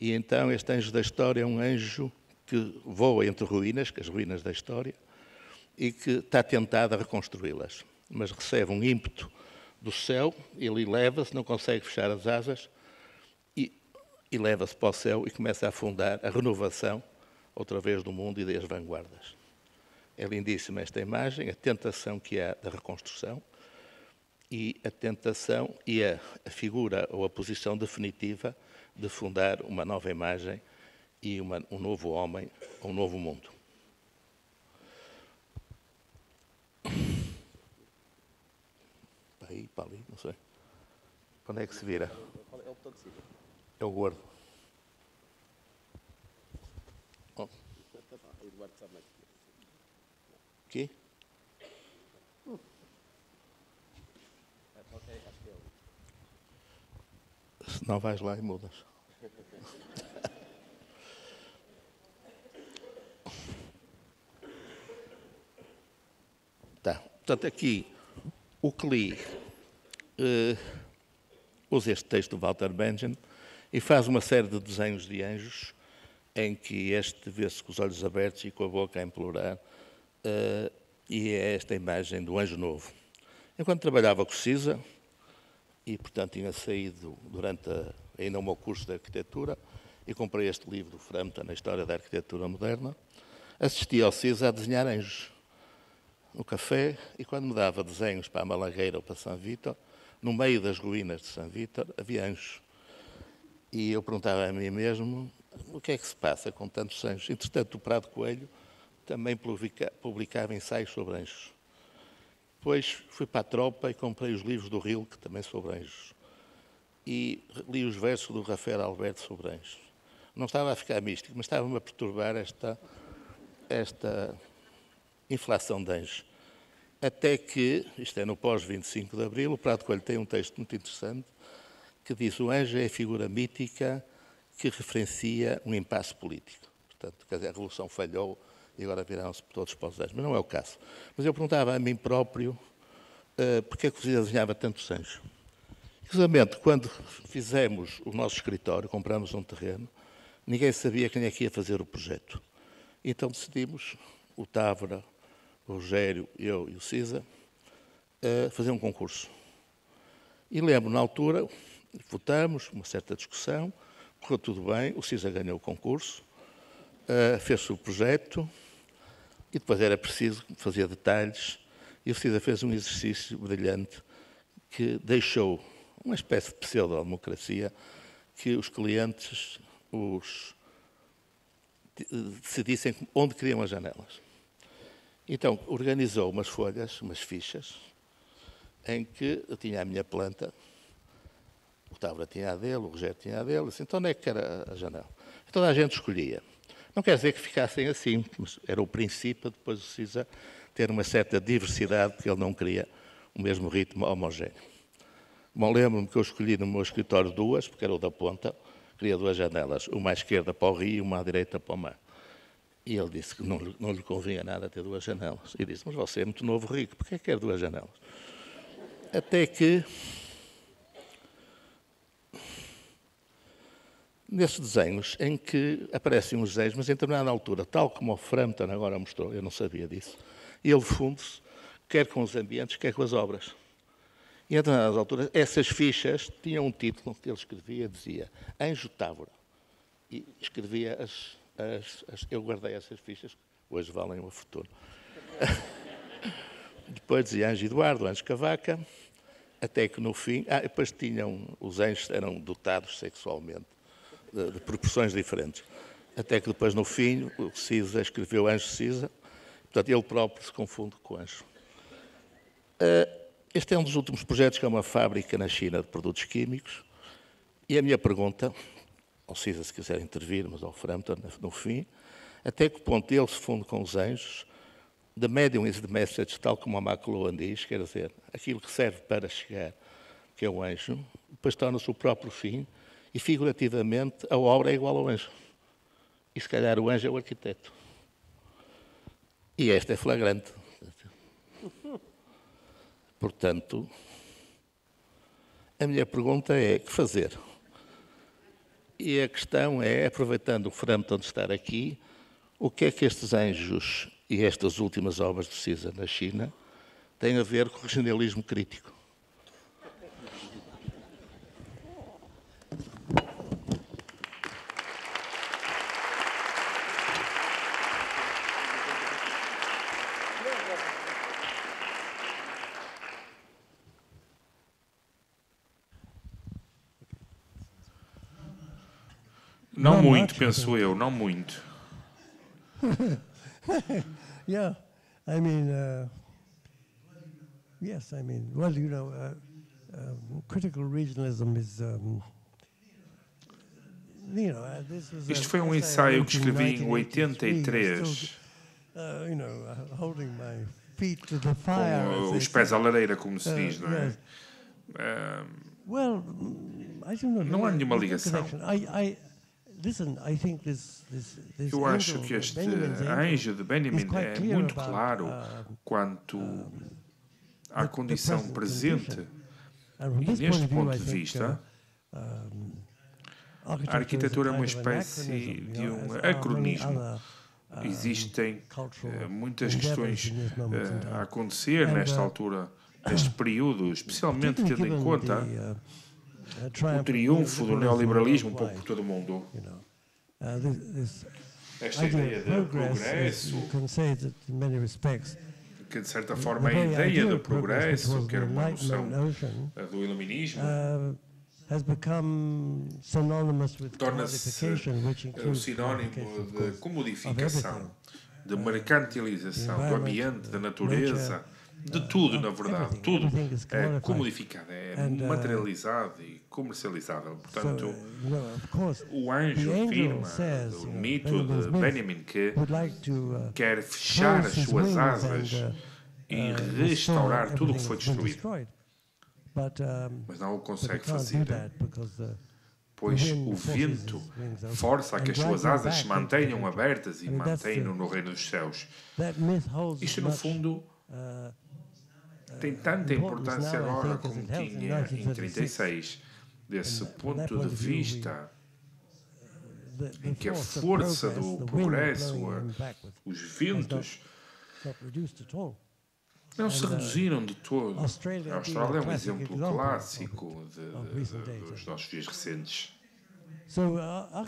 E então este Anjo da História é um anjo que voa entre ruínas, as ruínas da história, e que está tentado a reconstruí-las. Mas recebe um ímpeto do céu, ele eleva-se, não consegue fechar as asas, e leva-se para o céu e começa a fundar a renovação, outra vez, do mundo e das vanguardas. É lindíssima esta imagem, a tentação que há da reconstrução, e a tentação e a figura ou a posição definitiva de fundar uma nova imagem e um novo homem, um novo mundo. Para aí, para ali, não sei. Para onde é que se vira? É o botão de cima. É o gordo. Oh. Aqui? Se não vais lá e mudas. Tá. Portanto, aqui o Klee usa este texto do Walter Benjamin e faz uma série de desenhos de anjos em que este vê-se com os olhos abertos e com a boca a implorar, e é esta imagem do Anjo Novo. Enquanto trabalhava com o Siza, e, portanto, tinha saído durante ainda o meu curso de arquitetura e comprei este livro do Frampton, na História da Arquitetura Moderna, assistia ao Siza a desenhar anjos no café, e quando me dava desenhos para a Malagueira ou para São Vítor, no meio das ruínas de São Vítor havia anjos. E eu perguntava a mim mesmo, o que é que se passa com tantos anjos? Entretanto, o Prado Coelho também publicava ensaios sobre anjos. Depois fui para a tropa e comprei os livros do Rilke, também sobre anjos. E li os versos do Rafael Alberto sobre anjos. Não estava a ficar místico, mas estava-me a perturbar esta inflação de Anjos. Até que, isto é no pós-25 de Abril, o Prado Coelho tem um texto muito interessante que diz: o anjo é a figura mítica que referencia um impasse político. Portanto, quer dizer, a Revolução falhou e agora viraram-se todos para os anjos. Mas não é o caso. Mas eu perguntava a mim próprio porque é que o desenhava tantos anjos. Precisamente, quando fizemos o nosso escritório, compramos um terreno, ninguém sabia quem é que ia fazer o projeto. Então decidimos, o Távora, o Rogério, eu e o Cisa, fazer um concurso. E lembro, na altura, votamos, uma certa discussão, correu tudo bem, o Cisa ganhou o concurso, fez-se o projeto e depois era preciso fazer detalhes e o Cisa fez um exercício brilhante que deixou uma espécie de pseudo-democracia que os clientes decidissem onde queriam as janelas. Então, organizou umas folhas, umas fichas, em que eu tinha a minha planta, o Távora tinha a dele, o Rogério tinha a dele, assim, então onde é que era a janela? Toda a gente escolhia. Não quer dizer que ficassem assim, mas era o princípio, depois o Cisa ter uma certa diversidade, porque ele não queria o mesmo ritmo homogéneo. Bom, lembro-me que eu escolhi no meu escritório duas, porque era o da ponta, queria duas janelas, uma à esquerda para o rio e uma à direita para o mar. E ele disse que não lhe convinha nada ter duas janelas. E disse, mas você é muito novo, rico, porquê quer duas janelas? Até que, nesses desenhos, em que aparecem uns desenhos, mas em determinada altura, tal como o Frampton agora mostrou, eu não sabia disso, ele funde-se, quer com os ambientes, quer com as obras. E em determinadas alturas, essas fichas tinham um título que ele escrevia, dizia Anjo Távora. E escrevia eu guardei essas fichas, hoje valem uma fortuna. Depois dizia Anjo Eduardo, Anjo Cavaca, até que no fim, depois os anjos eram dotados sexualmente, de proporções diferentes. Até que depois no fim, o Cisa escreveu Anjo Cisa, portanto ele próprio se confunde com Anjo. Este é um dos últimos projetos, que é uma fábrica na China de produtos químicos, e a minha pergunta, ao Cisa se quiser intervir, mas ao Frampton no fim, até que ponto ele se funde com os anjos, the medium is the message, tal como a McLuhan diz, quer dizer, aquilo que serve para chegar, que é o anjo, depois torna-se o próprio fim, e figurativamente a obra é igual ao anjo. E se calhar o anjo é o arquiteto. E esta é flagrante. Portanto, a minha pergunta é, que fazer? E a questão é, aproveitando o Frampton de estar aqui, o que é que estes anjos e estas últimas obras de Cisa na China têm a ver com o regionalismo crítico? Não muito, penso eu, não muito. Yeah, I mean, yes, I mean, well, you know, critical regionalism is, you know, this was Isto foi um ensaio que escrevi em 83, you know, holding my feet to the fire, com os pés à lareira, como se diz, não é? Yes. Well, I don't know. Não há nenhuma ligação. Listen, I think this Eu acho que este anjo de Benjamin é muito claro quanto à condição presente. E neste ponto de vista, a arquitetura é uma espécie de um acronismo. Existem muitas questões a acontecer nesta altura, neste período, especialmente tendo em conta o triunfo do neoliberalismo um pouco por todo o mundo. Esta ideia de progresso, que de certa forma é a ideia do progresso, que era uma noção do iluminismo, torna-se um sinónimo de comodificação, de mercantilização do ambiente, da natureza, de tudo, na verdade. Tudo é comodificado, é materializado e comercializável. Portanto, o anjo afirma, o mito de Benjamin, que quer fechar as suas asas e restaurar tudo o que foi destruído. Mas não o consegue fazer, pois o vento força a que as suas asas se mantenham abertas e mantenham no reino dos céus. Isto, no fundo, tem tanta importância agora como tinha em 36, desse ponto de vista em que a força do progresso, os ventos, não se reduziram de todo. A Austrália é um exemplo clássico dos nossos dias recentes. A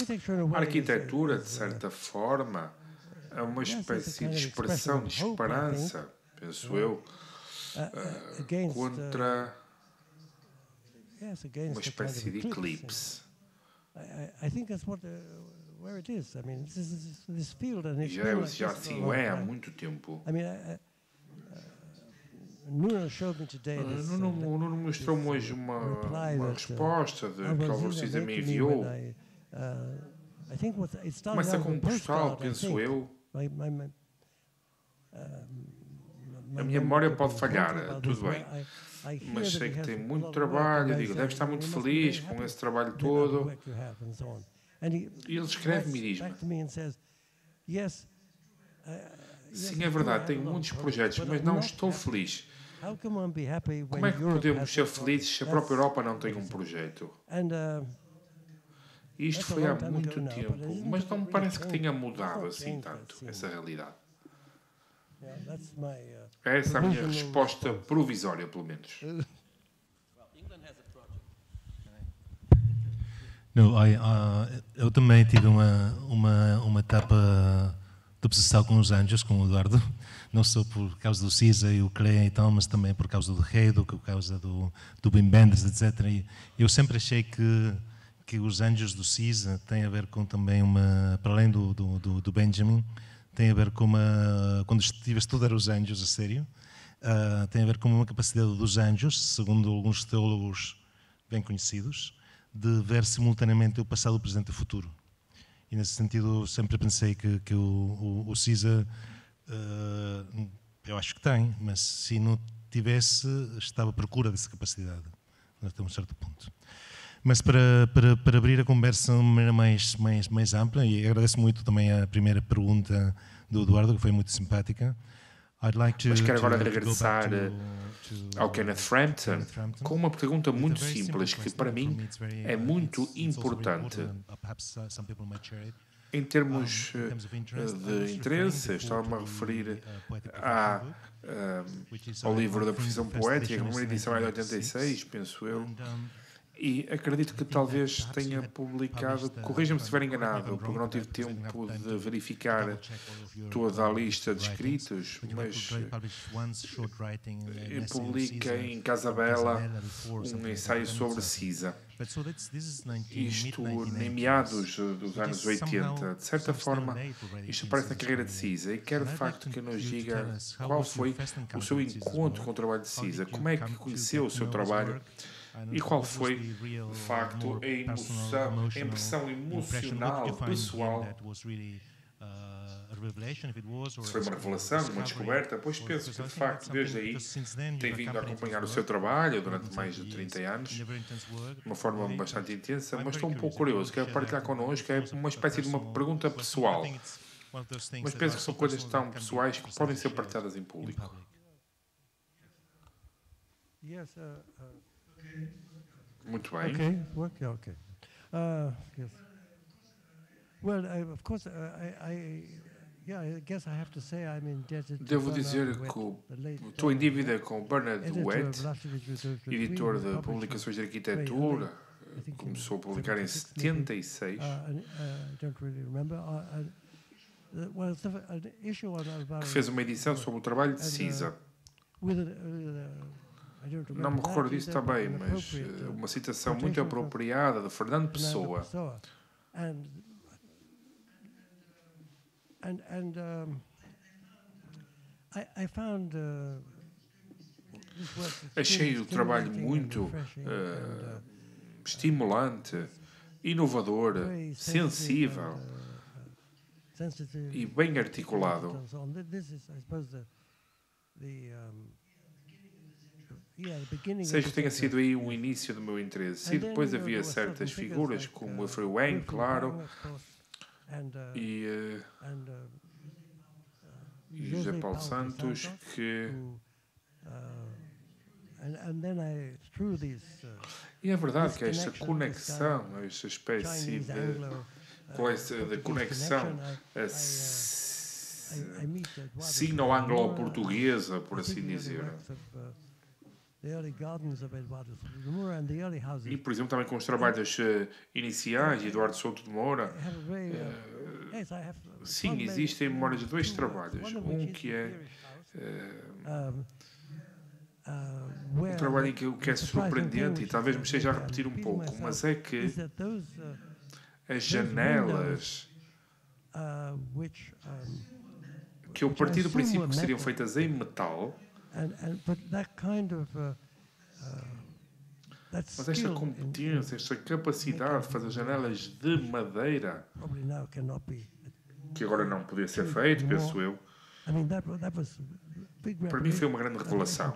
arquitetura, de certa forma, é uma espécie de expressão de esperança, penso eu, contra uma espécie de eclipse. Já assim é há muito tempo. O Nuno mostrou-me hoje uma resposta que Álvaro Siza me enviou. Começa com um postal, penso eu. A minha memória pode falhar, tudo bem. Mas sei que tem muito trabalho, digo, deve estar muito feliz com esse trabalho todo. E ele escreve-me e diz-me: sim, é verdade, tenho muitos projetos, mas não estou feliz. Como é que podemos ser felizes se a própria Europa não tem um projeto? Isto foi há muito tempo, mas não me parece que tenha mudado assim tanto, essa realidade. Essa é a minha resposta provisória, pelo menos. Não, eu também tive uma etapa de obsessão com os anjos, com o Eduardo, não só por causa do CISA e o CREA e tal, mas também por causa do Heido, por causa do Wim Wenders, etc. E eu sempre achei que os anjos do CISA têm a ver com também para além do Benjamin, tem a ver com quando estive a estudar os anjos a sério, tem a ver com uma capacidade dos anjos, segundo alguns teólogos bem conhecidos, de ver simultaneamente o passado, o presente e o futuro. E nesse sentido sempre pensei que o CISA, eu acho que tem, mas se não tivesse, estava à procura dessa capacidade, até um certo ponto. Mas para abrir a conversa de uma maneira mais ampla, e agradeço muito também a primeira pergunta do Eduardo, que foi muito simpática. Mas quero agora regressar ao Kenneth Frampton com uma pergunta muito simples que para mim é muito importante. Em termos de interesse, estava-me a referir ao livro da Profissão Poética, a primeira edição é de 86, penso eu. E acredito que talvez tenha publicado, corrija-me se estiver enganado, porque não tive tempo de verificar toda a lista de escritos, mas publica em Casabella um ensaio sobre CISA. Isto em meados dos anos 80. De certa forma, isto aparece na carreira de CISA e quero de facto que nos diga qual foi o seu encontro com o trabalho de CISA, como é que conheceu o seu trabalho e qual foi, de facto, a impressão emocional, pessoal. Se foi uma revelação, uma descoberta, pois penso que, de facto, desde aí tem vindo a acompanhar o seu trabalho durante mais de 30 anos, de uma forma bastante intensa, mas estou um pouco curioso, quero partilhar connosco, é uma espécie de uma pergunta pessoal, mas penso que são coisas tão pessoais que podem ser partilhadas em público. Muito bem. Okay. Yes. Well, of course, I guess I have to say I'm indebted to Devo dizer que estou em dívida com Bernard Wett, editor de publicações de arquitetura, começou a publicar em 76. Que fez uma edição sobre o trabalho de CISA. Não me recordo disso também, mas uma citação muito apropriada de Fernando Pessoa. I found Achei o trabalho muito estimulante, inovador, sensível e bem articulado. Seja que tenha sido aí o início do meu interesse. E depois havia certas figuras, como foi o Wang, claro, e José Paulo Santos, que... E é verdade que esta conexão, esta espécie de conexão sino-anglo-portuguesa, por assim dizer. E, por exemplo, também com os trabalhos iniciais de Eduardo Souto de Moura, sim, existem memórias de dois trabalhos. Um que é um trabalho em que é surpreendente e talvez me esteja a repetir um pouco, mas é que as janelas que eu parti do princípio que seriam feitas em metal, mas esta competência, esta capacidade de fazer janelas de madeira, que agora não podia ser feito, penso eu, para mim foi uma grande revelação.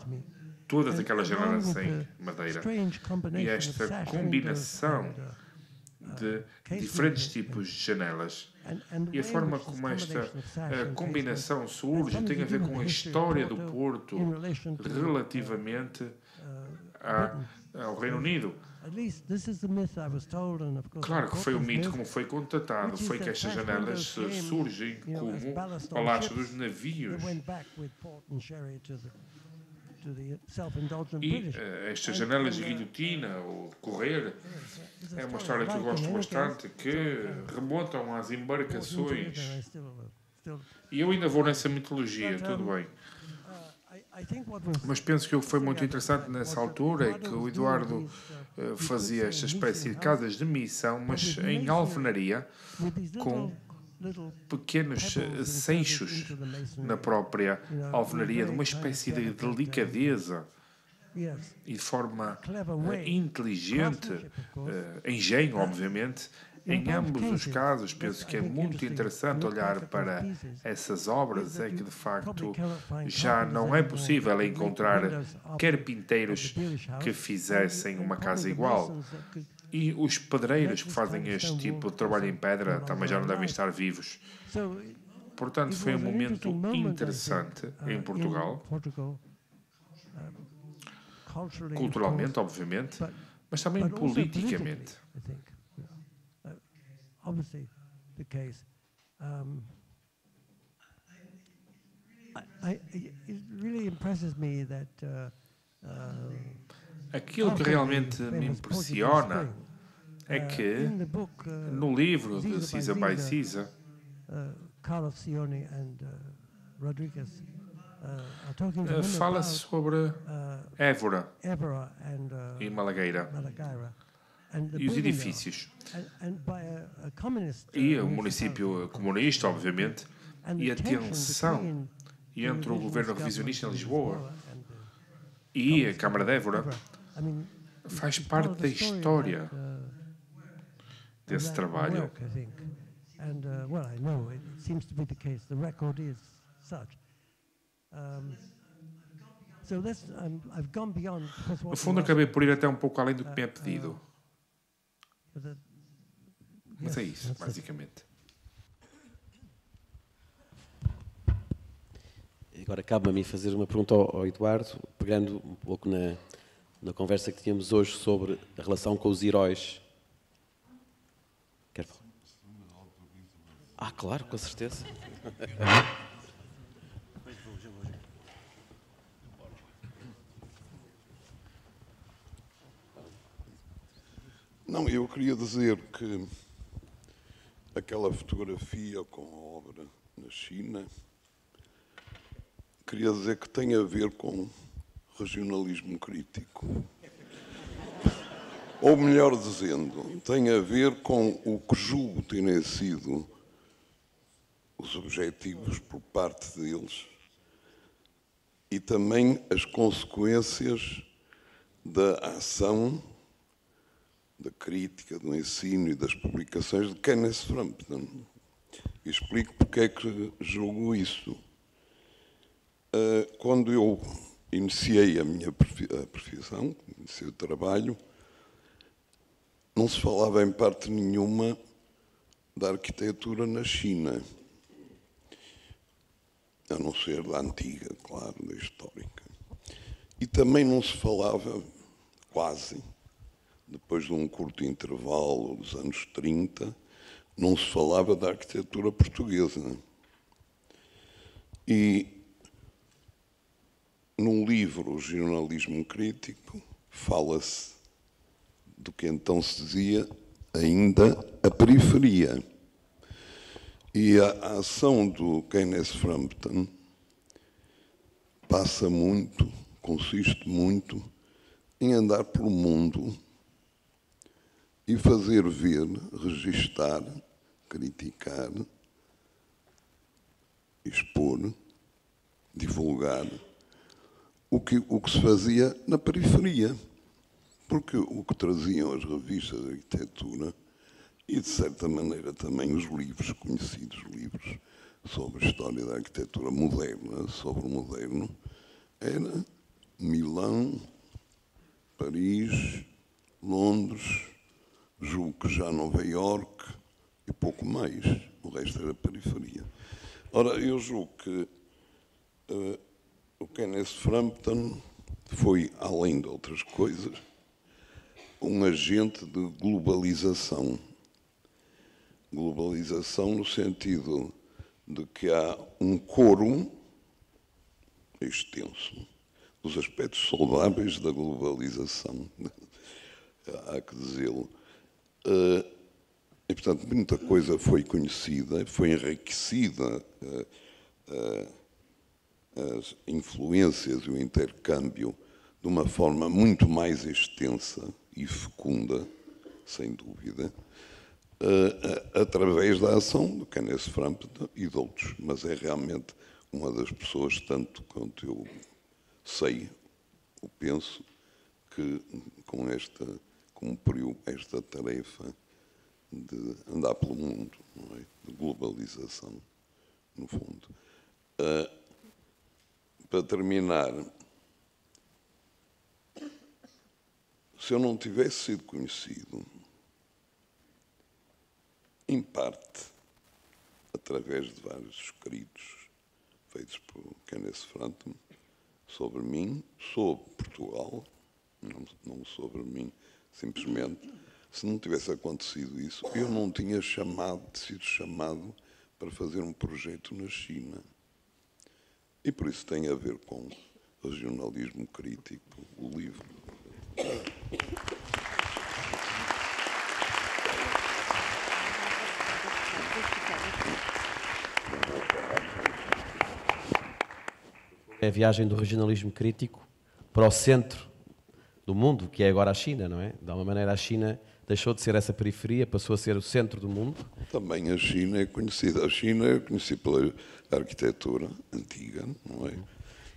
Todas aquelas janelas em madeira e esta combinação de diferentes tipos de janelas e a forma como esta combinação surge tem a ver com a história do Porto relativamente ao Reino Unido. Claro que foi o mito como foi contatado, foi que estas janelas surgem como ao lastro dos navios. E estas janelas de guilhotina ou de correr é uma história que eu gosto bastante, que remontam às embarcações. E eu ainda vou nessa mitologia, tudo bem. Mas penso que o que foi muito interessante nessa altura é que o Eduardo fazia esta espécie de casas de missão, mas em alvenaria, com pequenos seixos na própria alvenaria, de uma espécie de delicadeza e de forma inteligente, engenho, obviamente. Em ambos os casos, penso que é muito interessante olhar para essas obras, é que de facto já não é possível encontrar carpinteiros que fizessem uma casa igual. E os pedreiros que fazem este tipo de trabalho em pedra também já não devem estar vivos. Portanto, foi um momento interessante em Portugal, culturalmente, obviamente, mas também politicamente. Aquilo que realmente me impressiona é que no livro de Cisa by Cisa, fala-se sobre Évora e Malagueira e os edifícios. E o município comunista, obviamente, e a tensão entre o governo revisionista em Lisboa e a Câmara de Évora faz parte da história desse trabalho. No fundo, acabei por ir até um pouco além do que me é pedido. Mas é isso, basicamente. Agora cabe-me a mim fazer uma pergunta ao Eduardo, pegando um pouco na conversa que tínhamos hoje sobre a relação com os heróis. Quer falar? Ah, claro, com certeza. Não, eu queria dizer que aquela fotografia com a obra na China, queria dizer que tem a ver com regionalismo crítico. Ou melhor dizendo, tem a ver com o que julgo terem sido os objetivos por parte deles e também as consequências da ação, da crítica, do ensino e das publicações de Kenneth Frampton. E explico porque é que julgo isso. Quando eu iniciei a minha profissão, iniciei o trabalho, não se falava em parte nenhuma da arquitetura na China, a não ser da antiga, claro, da histórica. E também não se falava, quase, depois de um curto intervalo dos anos 30, não se falava da arquitetura portuguesa. E no livro O Jornalismo Crítico fala-se do que então se dizia ainda a periferia. E a ação do Kenneth Frampton passa muito, consiste muito, em andar pelo mundo e fazer ver, registar, criticar, expor, divulgar o que se fazia na periferia. Porque o que traziam as revistas de arquitetura e, de certa maneira, também os livros, conhecidos livros sobre a história da arquitetura moderna, sobre o moderno, era Milão, Paris, Londres, julgo que já Nova Iorque e pouco mais. O resto era periferia. Ora, eu julgo que o Kenneth Frampton foi, além de outras coisas, um agente de globalização. Globalização no sentido de que há um coro extenso dos aspectos saudáveis da globalização, há que dizê-lo. E, portanto, muita coisa foi conhecida, foi enriquecida as influências e o intercâmbio de uma forma muito mais extensa e fecunda, sem dúvida, através da ação do Kenneth Frampton e de outros, mas é realmente uma das pessoas, tanto quanto eu sei ou penso, que cumpriu esta tarefa de andar pelo mundo, não é? De globalização, no fundo. Para terminar, se eu não tivesse sido conhecido, em parte, através de vários escritos feitos por Kenneth Frampton, sobre mim, sobre Portugal, não sobre mim, simplesmente, se não tivesse acontecido isso, eu não tinha sido chamado para fazer um projeto na China. E por isso tem a ver com o jornalismo crítico, o livro. É a viagem do regionalismo crítico para o centro do mundo, que é agora a China, não é? De alguma maneira a China deixou de ser essa periferia, passou a ser o centro do mundo. Também a China é conhecida. A China é conhecida pela arquitetura antiga, não é?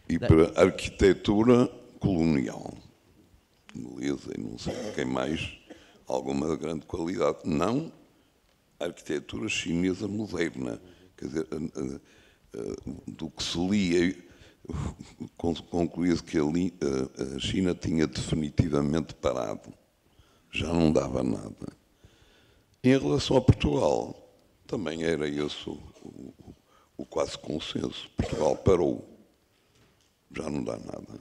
E pela arquitetura colonial. Beleza, e não sei quem mais, alguma grande qualidade. Não a arquitetura chinesa moderna. Quer dizer, do que se lia, concluía-se que ali a China tinha definitivamente parado. Já não dava nada. Em relação a Portugal, também era esse o quase consenso. Portugal parou. Já não dá nada.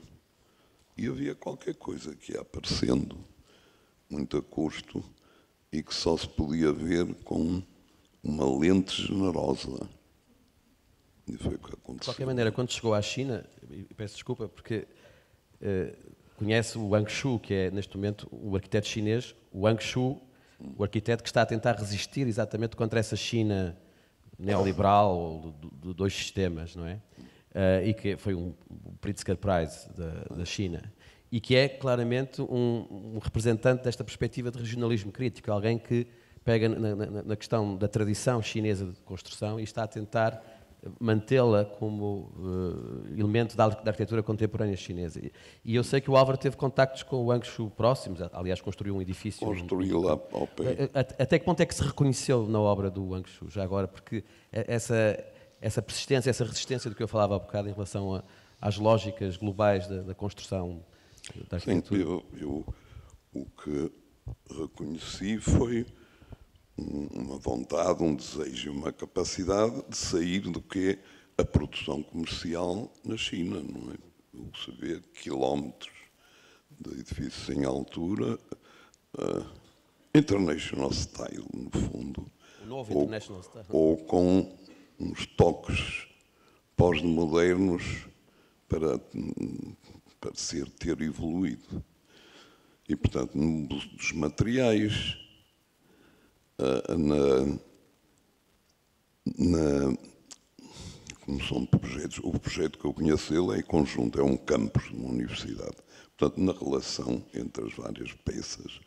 E havia qualquer coisa que ia aparecendo, muito a custo, e que só se podia ver com uma lente generosa. E foi o que aconteceu. De qualquer maneira, quando chegou à China, e peço desculpa, porque conhece o Wang Shu, que é, neste momento, o arquiteto chinês, o Wang Shu, o arquiteto que está a tentar resistir exatamente contra essa China neoliberal de dois sistemas, não é? E que foi um Pritzker Prize da China, e que é claramente um representante desta perspectiva de regionalismo crítico, alguém que pega na questão da tradição chinesa de construção e está a tentar mantê-la como elemento da arquitetura contemporânea chinesa. E eu sei que o Álvaro teve contactos com o Wangshu próximos, aliás, construiu um edifício... Construí lá ao pé. Até que ponto é que se reconheceu na obra do Wangshu, já agora? Porque essa persistência, essa resistência do que eu falava há bocado em relação às lógicas globais da construção da arquitetura. Sim, eu o que reconheci foi uma vontade, um desejo, uma capacidade de sair do que é a produção comercial na China, não é? O que se vê quilómetros de edifícios em altura, international style, no fundo. O novo international style. Ou com uns toques pós-modernos para ter evoluído. E, portanto, no uso dos materiais, como são projetos, o projeto que eu conheço dele é conjunto, é um campus de uma universidade. Portanto, na relação entre as várias peças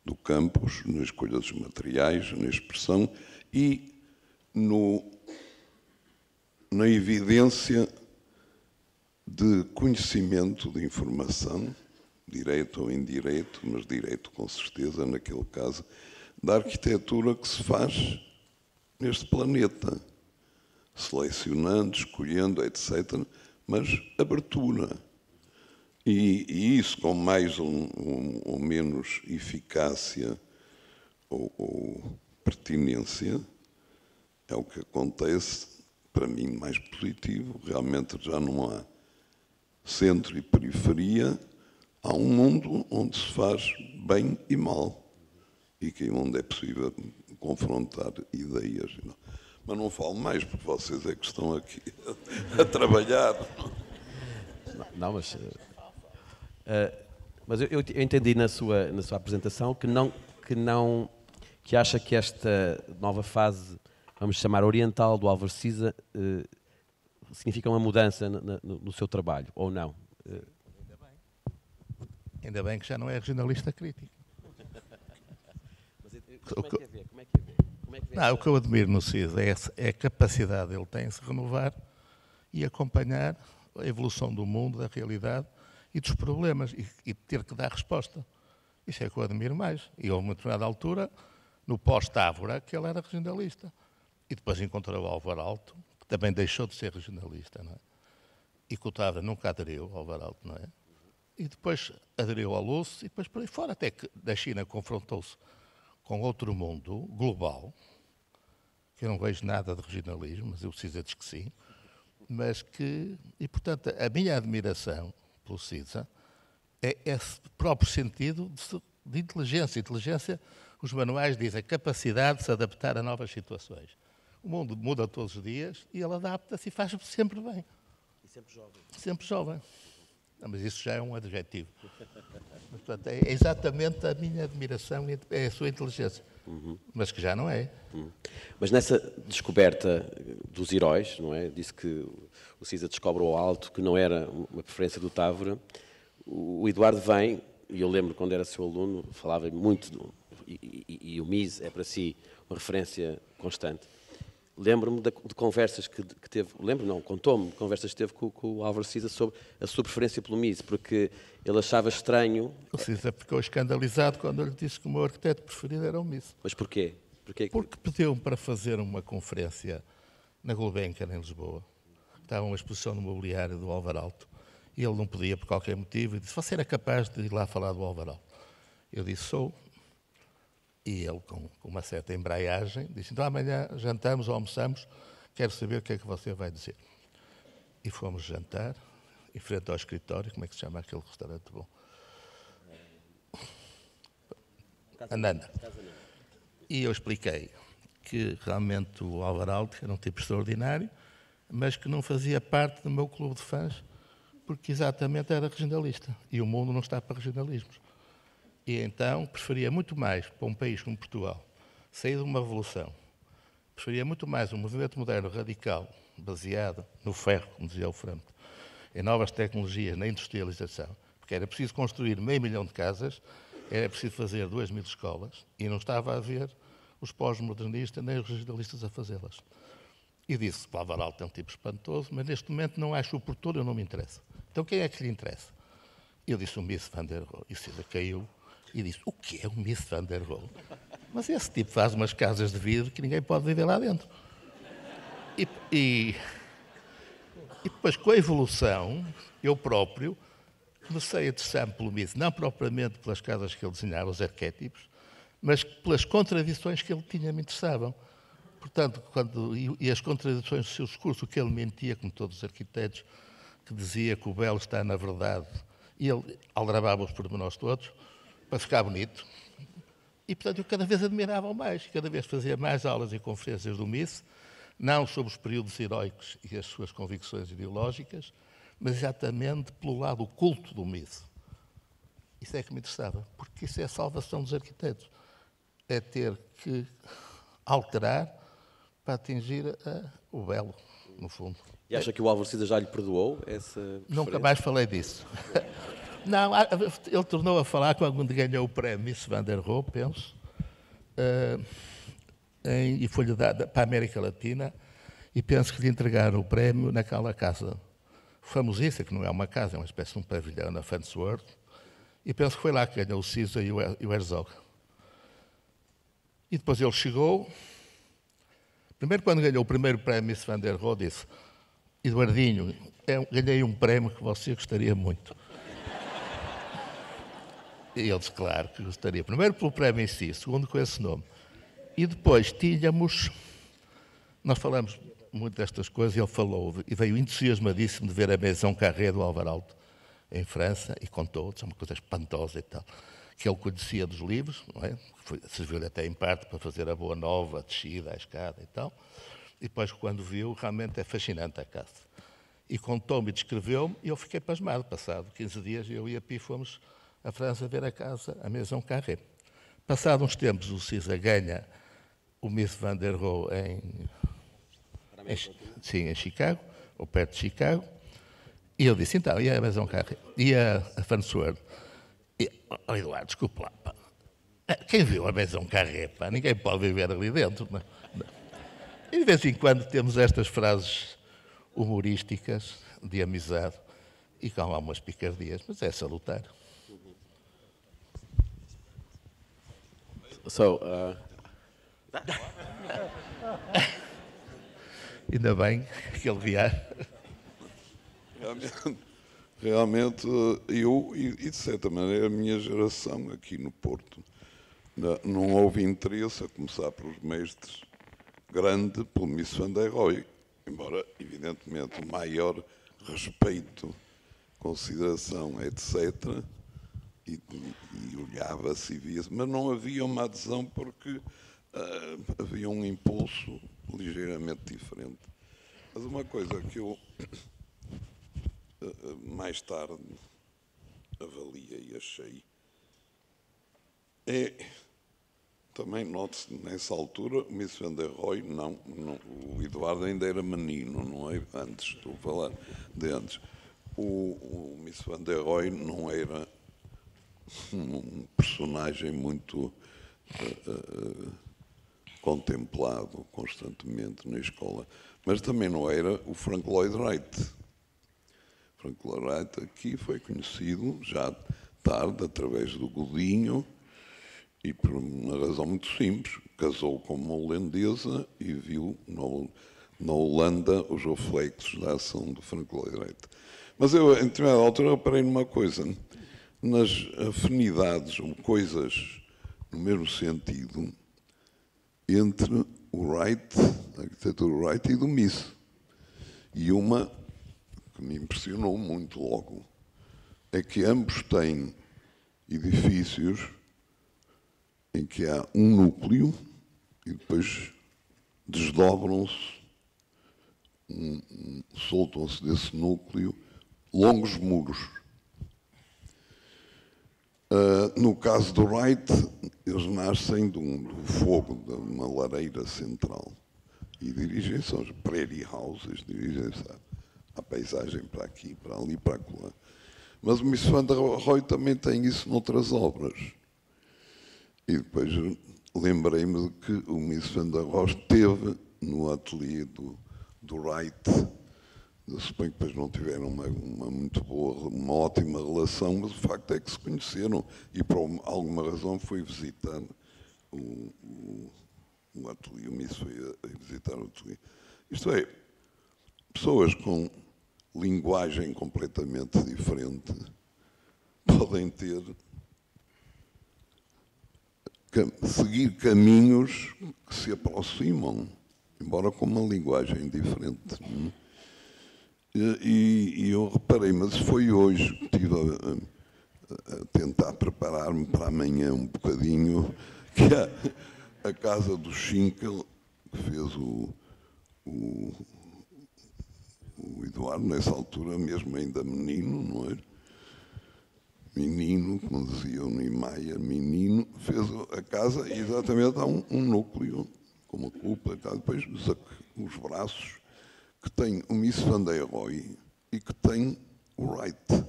do campus, na escolha dos materiais, na expressão e na evidência de conhecimento, de informação, direto ou indireto, mas direto com certeza, naquele caso, da arquitetura que se faz neste planeta, selecionando, escolhendo, etc., mas abertura. E isso com mais ou menos eficácia ou pertinência é o que acontece, para mim, mais positivo. Realmente já não há centro e periferia, há um mundo onde se faz bem e mal e que onde é possível confrontar ideias. Mas não falo mais, porque vocês é que estão aqui a trabalhar. Não, mas eu entendi na sua apresentação que acha que esta nova fase, vamos chamar oriental, do Álvaro Siza, significa uma mudança no seu trabalho, ou não? Ainda bem que já não é regionalista crítico. Como é que é ver? Não, o que eu admiro no Siza é a capacidade ele tem de se renovar e acompanhar a evolução do mundo, da realidade e dos problemas e ter que dar resposta. Isso é que eu admiro mais. E houve uma determinada altura, no pós-Távora, que ele era regionalista. E depois encontrou o Álvaro Alto, que também deixou de ser regionalista, não é? E que o Távora nunca aderiu ao Álvaro Alto, não é? E depois aderiu ao Lúcio e depois por aí fora, até que da China confrontou-se com outro mundo global, que eu não vejo nada de regionalismo, mas eu preciso dizer que sim, mas que, e portanto, a minha admiração pelo Siza é esse próprio sentido de inteligência. Inteligência, os manuais dizem, capacidade de se adaptar a novas situações. O mundo muda todos os dias e ele adapta-se e faz sempre bem. E sempre jovem. Sempre jovem. Não, mas isso já é um adjetivo. Mas, portanto, é exatamente a minha admiração, é a sua inteligência. Mas que já não é. Mas nessa descoberta dos heróis, não é? Disse que o Siza descobre o Alto, que não era uma preferência do Távora. O Eduardo vem, e eu lembro quando era seu aluno, falava muito, e o MIS é para si uma referência constante. Lembro-me de conversas que teve, contou-me conversas que teve com o Álvaro Siza sobre a sua preferência pelo MIS, porque ele achava estranho... O Siza ficou escandalizado quando eu lhe disse que o meu arquiteto preferido era o MIS. Mas porquê? Porque pediu-me para fazer uma conferência na Gulbenkian, em Lisboa. Estava uma exposição no mobiliário do Álvaro Alto, e ele não podia por qualquer motivo, e disse, você era capaz de ir lá falar do Álvaro Alto? Eu disse, sou. E ele, com uma certa embreagem, disse, então amanhã jantamos ou almoçamos, quero saber o que é que você vai dizer. E fomos jantar, em frente ao escritório, como é que se chama aquele restaurante bom? Ananda. E eu expliquei que realmente o Álvaro Alto era um tipo extraordinário, mas que não fazia parte do meu clube de fãs, porque exatamente era regionalista. E o mundo não está para regionalismos. E então preferia muito mais, para um país como Portugal, sair de uma revolução, preferia muito mais um movimento moderno radical, baseado no ferro, como dizia o Frampton, em novas tecnologias, na industrialização, porque era preciso construir 500 mil de casas, era preciso fazer 2.000 escolas, e não estava a haver os pós-modernistas nem os regionalistas a fazê-las. E disse que o Alvar Aalto é um tipo espantoso, mas neste momento não acho oportuno, não me interessa. Então quem é que lhe interessa? Eu disse o Miss Van der Rohe. E o César caiu e disse, o que é o Miss Van der Rohe? Mas esse tipo faz umas casas de vidro que ninguém pode viver lá dentro. E depois, com a evolução, eu próprio comecei a interessar-me pelo Miss, não propriamente pelas casas que ele desenhava, os arquétipos, mas pelas contradições que ele tinha me interessavam. Portanto, e as contradições do seu discurso, o que ele mentia, como todos os arquitetos, que dizia que o belo está na verdade, e ele aldrabava os pormenores todos, para ficar bonito. E, portanto, eu cada vez admirava mais, cada vez fazia mais aulas e conferências do Miss, não sobre os períodos heroicos e as suas convicções ideológicas, mas exatamente pelo lado oculto do Miss. Isso é que me interessava, porque isso é a salvação dos arquitetos. É ter que alterar para atingir o belo, no fundo. E acha que o Álvaro Siza já lhe perdoou essa Nunca mais falei disso. Não, ele tornou a falar quando ganhou o prémio Miss Van der Rohe, penso, e foi-lhe dado para a América Latina, e penso que lhe entregaram o prémio naquela casa famosíssima, que não é uma casa, é uma espécie de um pavilhão na Farnsworth, e penso que foi lá que ganhou o Siza e o Herzog. E depois ele chegou, primeiro quando ganhou o primeiro prémio Miss Van der Rohe, disse, Eduardinho, ganhei um prémio que você gostaria muito. E ele disse, claro, que gostaria. Primeiro pelo prémio em si, segundo com esse nome. E depois nós falamos muito destas coisas, e ele falou, e veio entusiasmadíssimo de ver a Maison Carré do Alvar Aalto em França, e contou, é uma coisa espantosa e tal, que ele conhecia dos livros, não é? Serviu-lhe até em parte para fazer a Boa Nova, a descida, a escada e tal. E depois, quando viu, realmente é fascinante a casa. E contou-me e descreveu-me, e eu fiquei pasmado. Passado 15 dias, eu e a Pi fomos à França ver a casa, a Maison Carré. Passado uns tempos, o Siza ganha o Miss Van der Rohe em Chicago, ou perto de Chicago, e ele disse, então, e a Maison Carré? E a Farnsworth? Oh, Eduardo, desculpe lá, pá. Quem viu a Maison Carré, pá? Ninguém pode viver ali dentro, não é? E de vez em quando temos estas frases humorísticas de amizade e com algumas picardias, mas é salutar. Ainda bem que ele vier. Realmente, eu, e de certa maneira, a minha geração aqui no Porto, não houve interesse, a começar pelos mestres, grande pelo Miss Van der Rohe, embora, evidentemente, o maior respeito, consideração, etc., e olhava-se e via-se, mas não havia uma adesão porque havia um impulso ligeiramente diferente. Mas uma coisa que eu mais tarde avaliei e achei também note-se nessa altura o Miss Van der Rohe, não, o Eduardo ainda era menino, não é? Antes, estou a falar de antes. O Miss Van der Rohe não era um personagem muito contemplado constantemente na escola, mas também não era o Frank Lloyd Wright. Frank Lloyd Wright aqui foi conhecido já tarde, através do Godinho, e por uma razão muito simples, casou com uma holandesa e viu na Holanda os reflexos da ação do Frank Lloyd Wright. Mas eu, em determinada altura, reparei numa coisa, nas afinidades ou coisas no mesmo sentido entre o Wright, a arquitetura do Wright e do Miss. E uma que me impressionou muito logo é que ambos têm edifícios em que há um núcleo e depois desdobram-se, soltam-se desse núcleo longos muros. No caso do Wright, eles nascem do fogo de uma lareira central e dirigem-se aos prairie houses, dirigem-se à paisagem para aqui, para ali, para acolá. Mas o Miss Van der Rohe também tem isso noutras obras. E depois lembrei-me de que o Miss Van der Rohe esteve no ateliê do do Wright. Eu suponho que depois não tiveram uma muito boa, uma ótima relação, mas o facto é que se conheceram e por alguma razão foi visitar o ateliê, o Miss foi a visitar o ateliê. Isto é, pessoas com linguagem completamente diferente podem seguir caminhos que se aproximam, embora com uma linguagem diferente. E eu reparei, mas foi hoje que estive a tentar preparar-me para amanhã um bocadinho, que a casa do Schinkel, que fez o Eduardo, nessa altura, mesmo ainda menino, não é? Menino, como dizia o Niemeyer, menino, fez a casa e exatamente há um núcleo, com uma cúpula e tal, depois os braços, que tem o Miss Van der Rohe e que tem o Wright.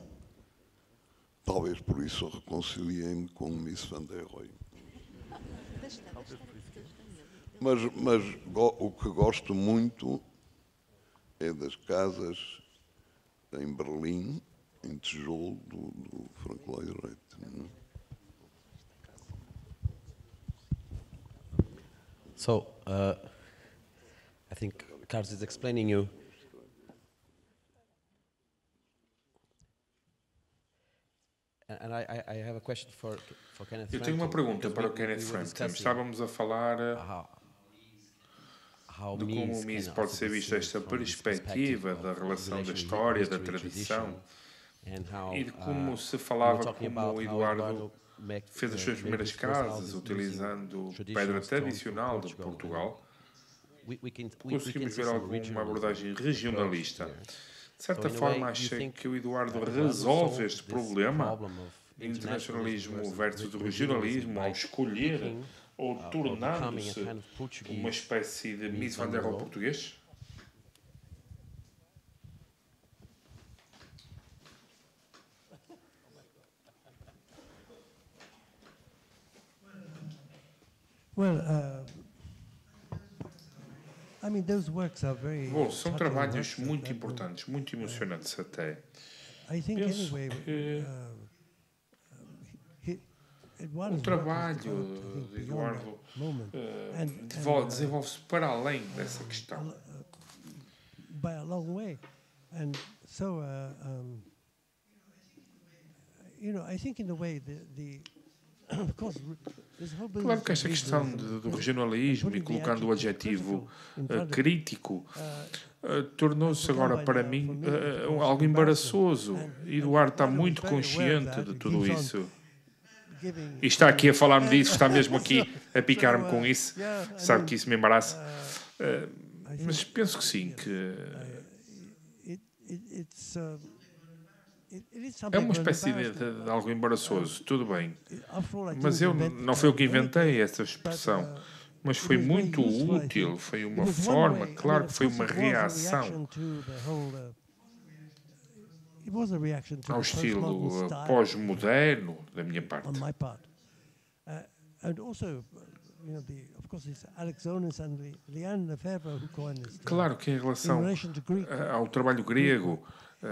Talvez por isso eu reconciliei-me com o Miss Van der Rohe. Mas o que gosto muito é das casas em Berlim, em tijolo, do Frank Lloyd Wright. So, I think Carlos is explaining you. And I have a question for Kenneth Frampton. Eu tenho uma pergunta para o Kenneth Frampton. Estávamos a falar de como o Miss pode ser visto desta perspectiva da relação da história, da tradição, e de como se falava como o Eduardo fez as suas primeiras casas utilizando pedra tradicional de Portugal. Conseguimos ver alguma abordagem regionalista. De certa forma, achei que o Eduardo resolve este problema, internacionalismo versus regionalismo, ao escolher ou tornando-se uma espécie de Miss Van der Rohe português? Bom, são trabalhos muito importantes, muito emocionantes até. Penso que o trabalho de Eduardo desenvolve-se para além dessa questão. Claro que esta questão do regionalismo e colocando o adjetivo crítico tornou-se agora para mim algo embaraçoso. Eduardo está muito consciente de tudo isso. E está aqui a falar-me disso, está mesmo aqui a picar-me com isso. Sabe que isso me embaraça. Mas penso que sim, que é uma espécie de algo embaraçoso, tudo bem. Mas não foi eu que inventei essa expressão. Mas foi muito útil, foi uma forma, claro que foi uma reação ao estilo pós-moderno da minha parte. Claro que em relação ao trabalho grego,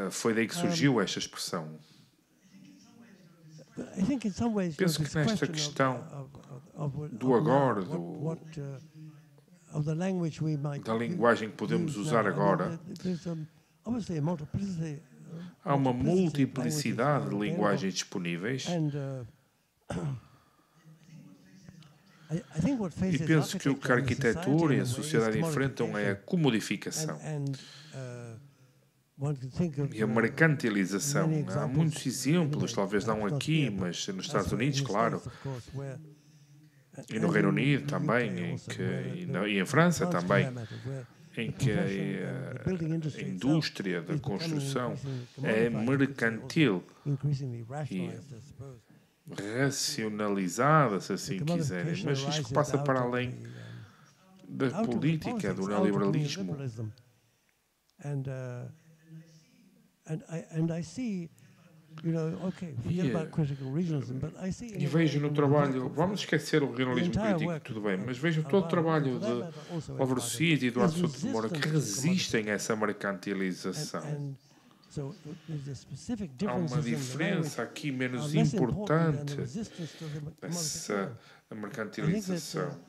foi daí que surgiu esta expressão. Penso que nesta questão do agora, da linguagem que podemos usar agora, há uma multiplicidade de linguagens disponíveis e penso que o que a arquitetura e a sociedade enfrentam é a comodificação e a mercantilização. Há muitos exemplos, talvez não aqui, mas nos Estados Unidos, claro, e no Reino Unido também, e em França também, em que a indústria da construção é mercantil e racionalizada, se assim quiserem, mas isto passa para além da política, do neoliberalismo. E vejo no trabalho, vamos esquecer o regionalismo crítico, tudo bem, mas vejo todo o trabalho de Álvaro Siza e Eduardo Souto de Moura que resistem a essa mercantilização. Há uma diferença aqui menos importante essa mercantilização.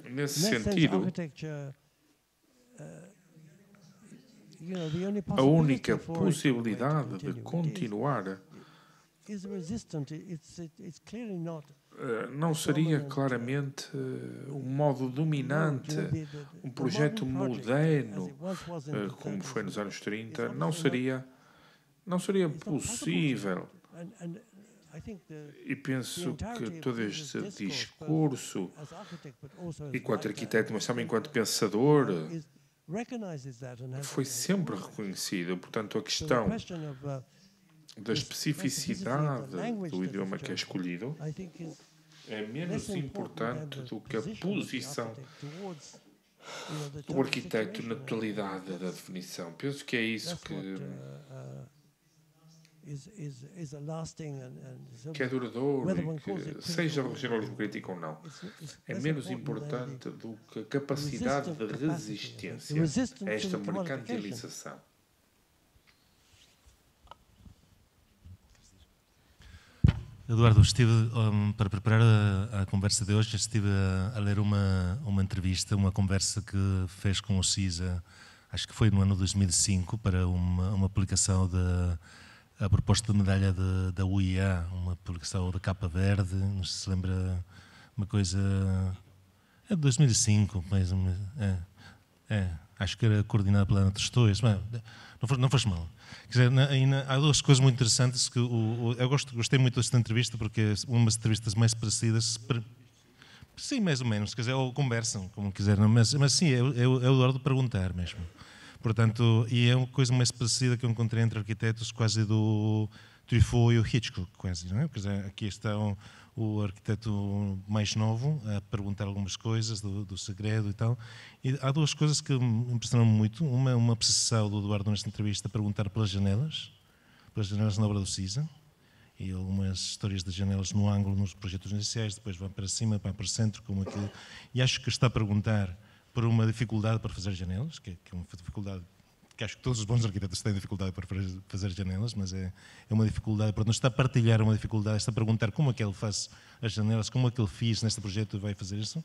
Nesse sentido, a única possibilidade de continuar não seria claramente um modo dominante, um projeto moderno, como foi nos anos 30, não seria possível. E penso que todo este discurso, enquanto arquiteto, mas também enquanto pensador, foi sempre reconhecido. Portanto, a questão da especificidade do idioma que é escolhido é menos importante do que a posição do arquiteto na totalidade da definição. Penso que é isso que é duradouro e que, seja o regionalismo crítico ou não, é menos importante do que a capacidade de resistência a esta mercantilização. Eduardo, para preparar a conversa de hoje, estive a ler uma entrevista, uma conversa que fez com o Siza, acho que foi no ano 2005, para uma publicação a proposta de medalha da UIA, uma publicação da Capa Verde, não sei se lembra, uma coisa... É de 2005, mas... acho que era coordenada pela Ana Tostões, mas não faz mal. Quer dizer, há duas coisas muito interessantes que eu gostei muito desta entrevista, porque é uma das entrevistas mais parecidas, sim, mais ou menos, quer dizer, ou conversam, como quiserem, mas sim, é o Eduardo perguntar mesmo. Portanto, e é uma coisa mais parecida que eu encontrei entre arquitetos quase do Truffaut e o Hitchcock, quase, não é? Quer dizer, aqui está o arquiteto mais novo a perguntar algumas coisas do segredo e tal. E há duas coisas que me impressionaram muito. Uma obsessão do Eduardo nesta entrevista a perguntar pelas janelas na obra do Siza, e algumas histórias das janelas no ângulo nos projetos iniciais, depois vão para cima, vão para o centro, como aquilo. E acho que está a perguntar por uma dificuldade para fazer janelas, que é uma dificuldade que acho que todos os bons arquitetos têm dificuldade para fazer janelas, mas é uma dificuldade, porque não está a partilhar uma dificuldade, está a perguntar como é que ele faz as janelas, como é que ele fez neste projeto e vai fazer isso.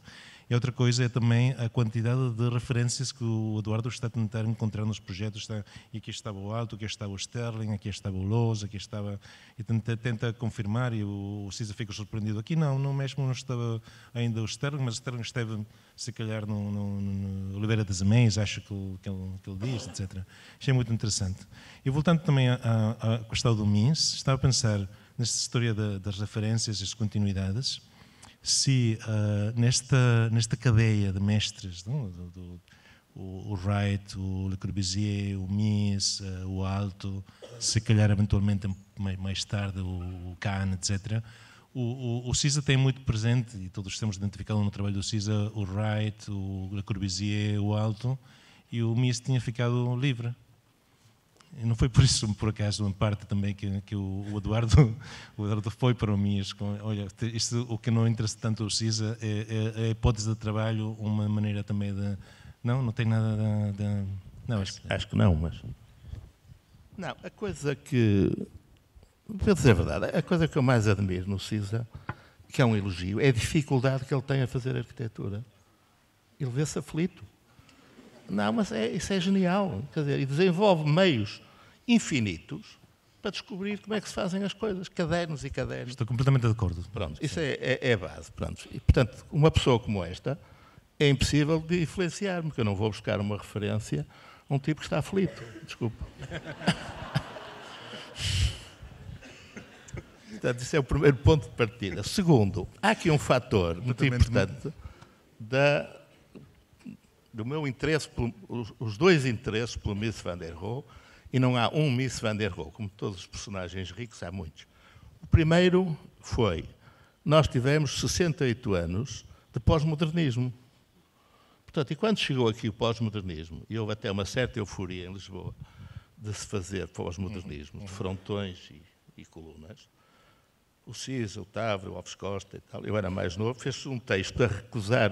E outra coisa é também a quantidade de referências que o Eduardo está a tentar encontrar nos projetos. E aqui estava o Alto, aqui estava o Sterling, aqui estava o Loos, aqui estava... E tenta confirmar, e o Siza fica surpreendido. Aqui não estava ainda o Sterling, mas o Sterling esteve, se calhar, no Oliveira das Ameias, acho que ele diz, etc. Achei muito interessante. E voltando também à questão do MINS, estava a pensar nesta história das referências, das continuidades, se nesta cadeia de mestres, o Wright, o Le Corbusier, o Mies, o Alto, se calhar eventualmente mais tarde o Kahn, etc., o Siza tem muito presente, e todos temos identificado no trabalho do Siza, o Wright, o Le Corbusier, o Alto, e o Mies tinha ficado livre. E não foi por isso, por acaso, em parte também que o Eduardo foi para o Mies. Olha, o que não interessa tanto o Siza é a hipótese de trabalho, uma maneira também de... Não tem nada de... Não, acho que não, mas... Não, a coisa que... Para dizer a verdade, a coisa que eu mais admiro no Siza, que é um elogio, é a dificuldade que ele tem a fazer arquitetura. Ele vê-se aflito. Não, mas isso é genial. Quer dizer, e desenvolve meios infinitos para descobrir como é que se fazem as coisas. Cadernos e cadernos. Estou completamente de acordo. Pronto, isso é a base. Pronto. E, portanto, uma pessoa como esta é impossível de influenciar-me, porque eu não vou buscar uma referência a um tipo que está aflito. Desculpa. Portanto, isso é o primeiro ponto de partida. Segundo, há aqui um fator muito importante do meu interesse, os dois interesses pelo Mies van der Rohe, e não há um Mies van der Rohe, como todos os personagens ricos, há muitos. O primeiro foi, nós tivemos 68 anos de pós-modernismo. Portanto, e quando chegou aqui o pós-modernismo, e houve até uma certa euforia em Lisboa de se fazer pós-modernismo, de frontões e colunas. O Cisa, o Távora, o Alves Costa e tal, eu era mais novo, fez-se um texto a recusar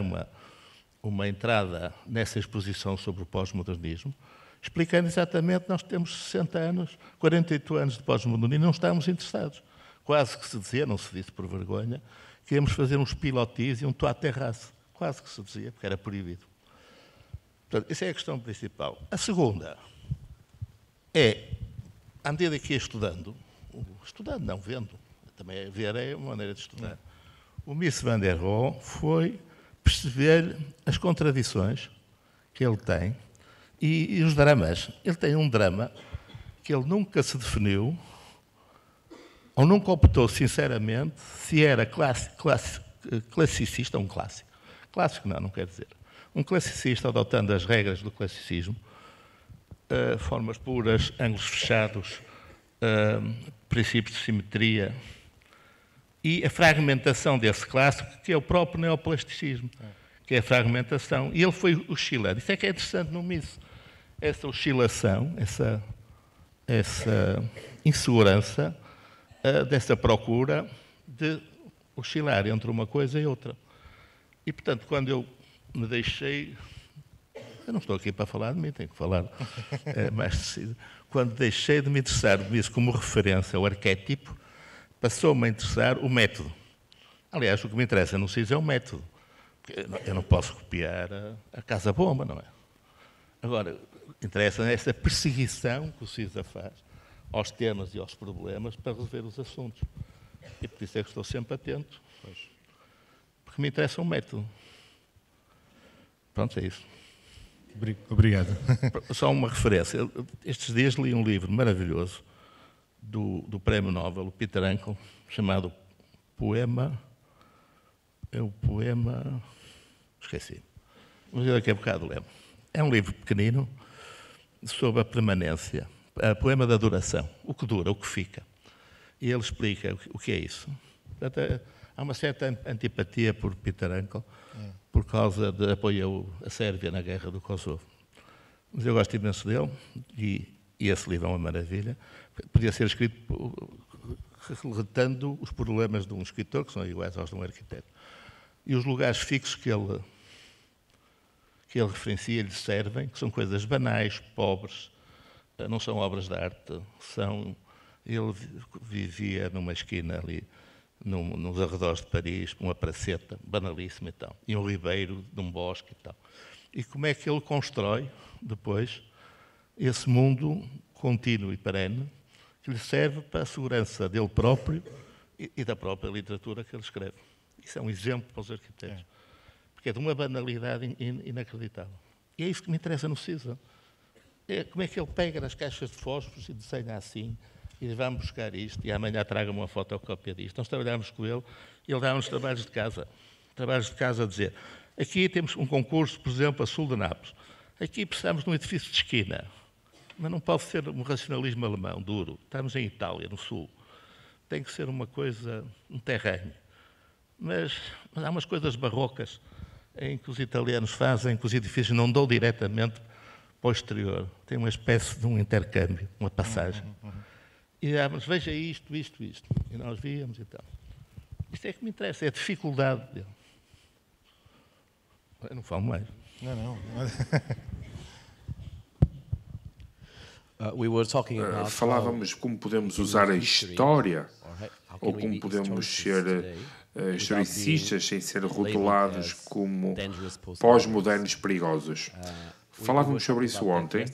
uma entrada nessa exposição sobre o pós-modernismo, explicando exatamente, nós temos 60 anos, 48 anos de pós-modernismo e não estávamos interessados. Quase que se dizia, não se disse por vergonha, que íamos fazer uns pilotis e um toit terrasse. Quase que se dizia, porque era proibido. Portanto, essa é a questão principal. A segunda é, à medida que ia estudando não, vendo, também ver é uma maneira de estudar, o Mies van der Rohe foi perceber as contradições que ele tem e os dramas. Ele tem um drama que ele nunca se definiu ou nunca optou sinceramente se era classicista ou um clássico. Clássico não quer dizer. Um classicista adotando as regras do classicismo, formas puras, ângulos fechados, princípios de simetria e a fragmentação desse clássico, que é o próprio neoplasticismo, que é a fragmentação. E ele foi oscilando. Isso é que é interessante no Mies. Essa oscilação, essa insegurança dessa procura de oscilar entre uma coisa e outra. E, portanto, quando eu me deixei... Eu não estou aqui para falar de mim, tenho que falar mais decidido. Quando deixei de me interessar nisso como referência ao arquétipo, passou-me a interessar o método. Aliás, o que me interessa no CIS é o método. Eu não posso copiar a casa-bomba, não é? Agora, interessa essa perseguição que o CISA faz aos temas e aos problemas para resolver os assuntos. E por isso é que estou sempre atento. Porque me interessa o método. Pronto, é isso. Obrigado. Só uma referência. Estes dias li um livro maravilhoso do Prémio Nobel, o Peter Hankel, chamado Poema... É o poema... Esqueci. Mas eu daqui a bocado lembro. É um livro pequenino sobre a permanência, o poema da duração, o que dura, o que fica. E ele explica o que é isso. Portanto, há uma certa antipatia por Peter Hankel, por causa de apoio a Sérvia na guerra do Kosovo. Mas eu gosto imenso dele, e esse livro é uma maravilha. Podia ser escrito relatando os problemas de um escritor, que são iguais aos de um arquiteto. E os lugares fixos que ele referencia lhe servem, que são coisas banais, pobres, não são obras de arte, ele vivia numa esquina ali, nos arredores de Paris, uma praceta banalíssima e tal, e um ribeiro de um bosque e tal. E como é que ele constrói, depois, esse mundo contínuo e perene, que lhe serve para a segurança dele próprio e da própria literatura que ele escreve. Isso é um exemplo para os arquitetos. Porque é de uma banalidade inacreditável. E é isso que me interessa no CISA. Como é que ele pega nas caixas de fósforos e desenha assim, e vamos buscar isto, e amanhã traga-me uma fotocópia disto. Nós trabalhámos com ele, e ele dá-nos trabalhos de casa. Trabalhos de casa a dizer, aqui temos um concurso, por exemplo, a sul de Nápoles. Aqui precisamos de um edifício de esquina. Mas não pode ser um racionalismo alemão, duro. Estamos em Itália, no sul. Tem que ser uma coisa, um terreno. Mas há umas coisas barrocas em que os italianos fazem, que os edifícios não dão diretamente para o exterior. Tem uma espécie de um intercâmbio, uma passagem. E mas veja isto. E nós víamos e tal. Isto é que me interessa, é a dificuldade dele. Eu não falo mais. Não. Falávamos como podemos usar a história, ou como podemos ser historicistas sem ser rotulados como pós-modernos perigosos. Falávamos sobre isso ontem.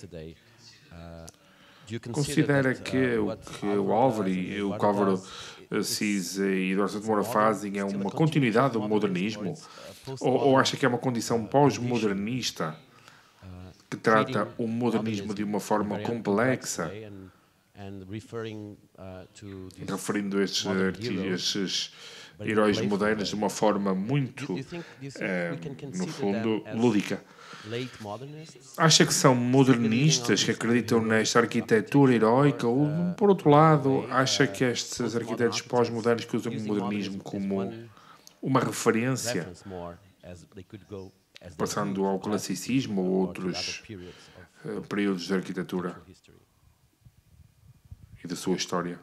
Considera que o que o Álvaro Cisa e Eduardo Santo Moura fazem é uma continuidade do modernismo? Ou acha que é uma condição pós-modernista que trata o modernismo de uma forma complexa, referindo estes heróis modernos de uma forma muito, no fundo, lúdica? Acha que são modernistas que acreditam nesta arquitetura heroica ou, por outro lado, acha que estes arquitetos pós-modernos que usam o modernismo como uma referência, passando ao classicismo ou outros períodos de arquitetura e da sua história?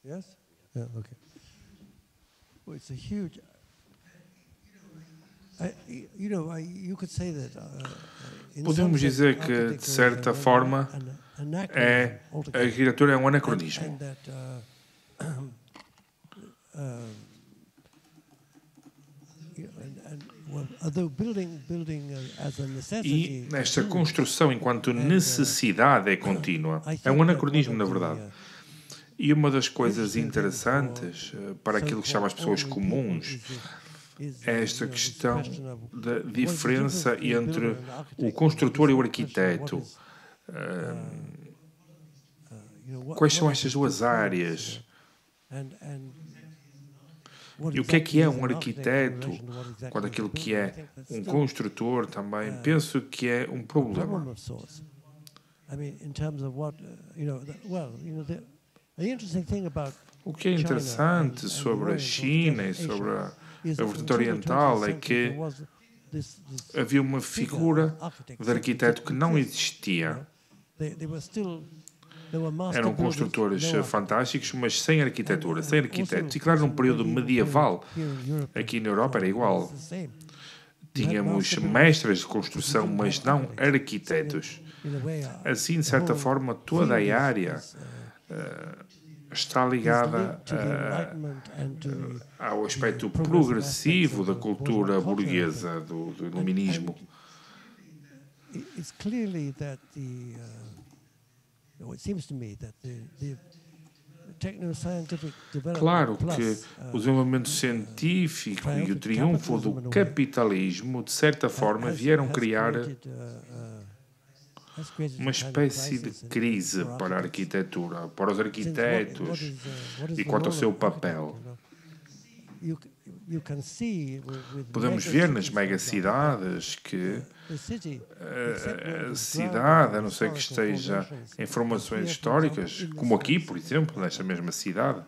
Yes? Yeah, okay. Well, it's a huge... Podemos dizer que, de certa forma, a arquitetura é um anacronismo. E esta construção enquanto necessidade é contínua. É um anacronismo, na verdade. E uma das coisas interessantes para aquilo que chama as pessoas comuns é esta questão da diferença entre o construtor e o arquiteto. Quais são estas duas áreas? E o que é um arquiteto, quando aquilo que é um construtor também, penso que é um problema. O que é interessante sobre a China e sobre a vertente oriental é que havia uma figura de arquiteto que não existia. Eram construtores fantásticos, mas sem arquitetura, sem arquitetos. E claro, num período medieval, aqui na Europa era igual. Tínhamos mestres de construção, mas não arquitetos. Assim, de certa forma, toda a área está ligada ao aspecto progressivo da cultura burguesa, do iluminismo. Claro que o desenvolvimento científico e o triunfo do capitalismo, de certa forma, vieram criar uma espécie de crise para a arquitetura, para os arquitetos e quanto ao seu papel. Podemos ver nas megacidades que a cidade, a não ser que esteja em formações históricas, como aqui, por exemplo, nesta mesma cidade,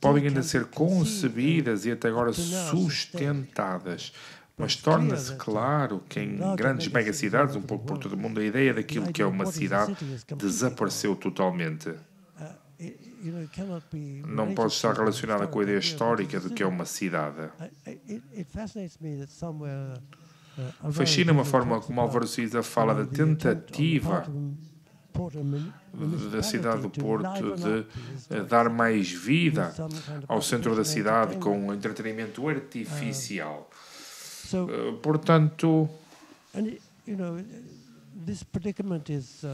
podem ainda ser concebidas e até agora sustentadas. Mas torna-se claro que em grandes megacidades, um pouco por todo o mundo, a ideia daquilo que é uma cidade desapareceu totalmente. Não pode estar relacionada com a ideia histórica do que é uma cidade. Fascina-me a forma como Álvaro Siza fala da tentativa da cidade do Porto de dar mais vida ao centro da cidade com um entretenimento artificial. Portanto, this predicament is,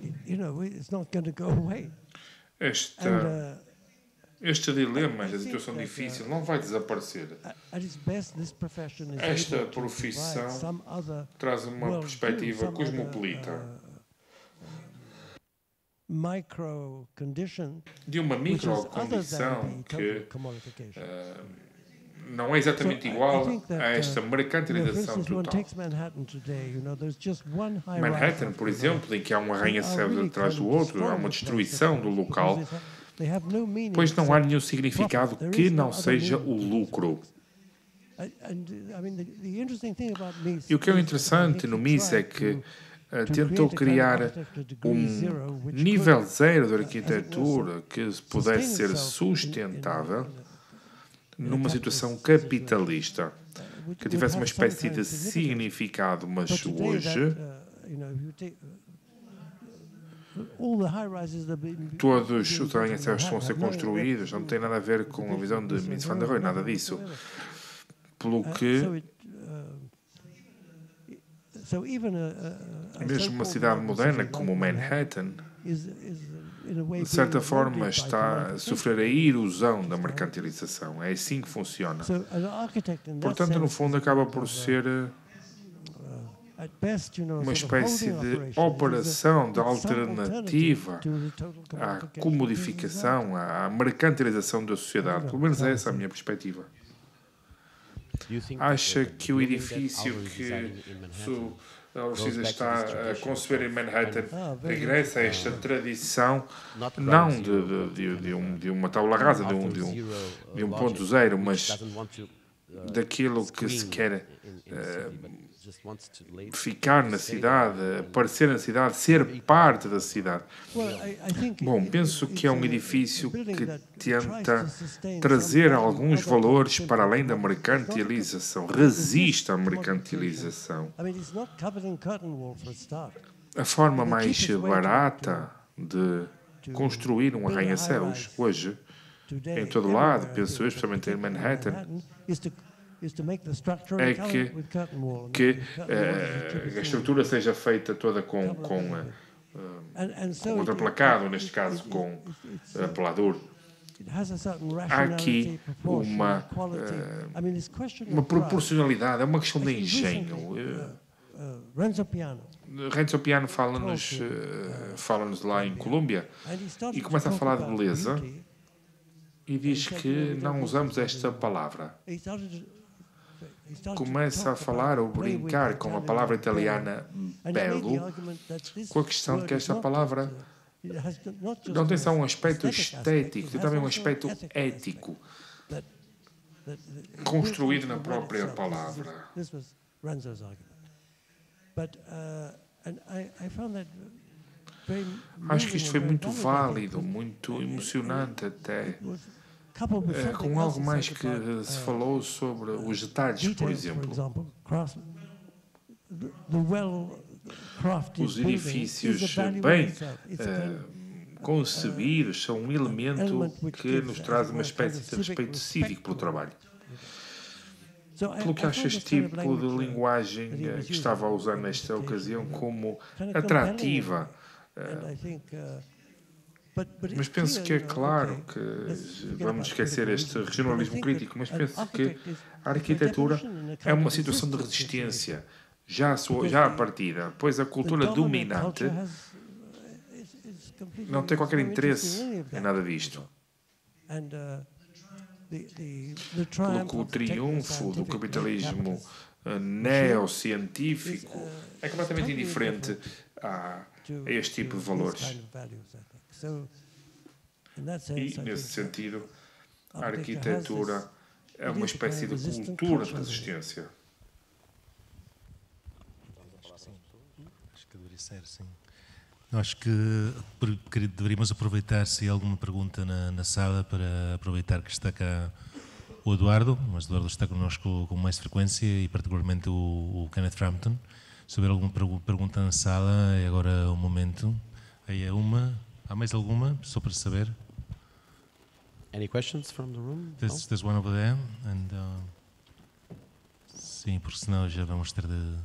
it's not going to go away. Este dilema, esta situação difícil, não vai desaparecer. Esta profissão traz uma perspectiva cosmopolita, de uma microcondição que não é exatamente igual a esta mercantilização total. Manhattan, por exemplo, em que há um arranha-céus atrás do outro, há uma destruição do local, pois não há nenhum significado que não seja o lucro. E o que é interessante no MIS é que tentou criar um nível zero de arquitetura que pudesse ser sustentável numa situação capitalista, que tivesse uma espécie de significado, mas hoje todos os arranha-céus que vão ser construídos não tem nada a ver com a visão de Mies van der Rohe, nada disso. Pelo que mesmo uma cidade moderna como Manhattan, de certa forma, está a sofrer a erosão da mercantilização. É assim que funciona. Portanto, no fundo, acaba por ser uma espécie de operação de alternativa à comodificação, à mercantilização da sociedade. Pelo menos essa é a minha perspectiva. Acha que o edifício que o Siza está a conceber em Manhattan regressa a esta tradição, não de uma tábua rasa, de um ponto zero, mas daquilo que se quer ficar na cidade, aparecer na cidade, ser parte da cidade. Bom, penso que é um edifício que tenta trazer alguns valores para além da mercantilização, resiste à mercantilização. A forma mais barata de construir um arranha-céus hoje, em todo lado, penso eu, especialmente em Manhattan, é que a estrutura seja feita toda com contraplacado, neste caso com pelador. Há aqui uma proporcionalidade, é uma questão de engenho. Renzo Piano fala-nos lá em Colômbia e começa a falar de beleza e diz que não usamos esta palavra. Começa a falar ou brincar com a palavra italiana bello, com a questão de que esta palavra não tem só um aspecto estético, tem também um aspecto ético, construído na própria palavra. Acho que isto foi muito válido, muito emocionante até, com algo mais que se falou sobre os detalhes, por exemplo. Os edifícios bem concebidos são um elemento que nos traz uma espécie de respeito cívico pelo trabalho. Pelo que acho este tipo de linguagem que estava a usar nesta ocasião como atrativa. Mas penso que é claro que vamos esquecer este regionalismo crítico, mas penso que a arquitetura é uma situação de resistência, já à partida, pois a cultura dominante não tem qualquer interesse em nada disto. Pelo que o triunfo do capitalismo neocientífico é completamente indiferente a este tipo de valores. E, nesse sentido, a arquitetura é uma espécie de cultura de resistência. Acho que deveria ser, sim. Eu acho que deveríamos aproveitar, se há alguma pergunta na sala, para aproveitar que está cá o Eduardo, mas o Eduardo está connosco com mais frequência, e particularmente o Kenneth Frampton. Se houver alguma pergunta na sala, é agora o momento. Aí é uma. Há mais alguma? Só para saber. Any questions from the room? There's one over there. And, sim, porque senão já vamos ter de...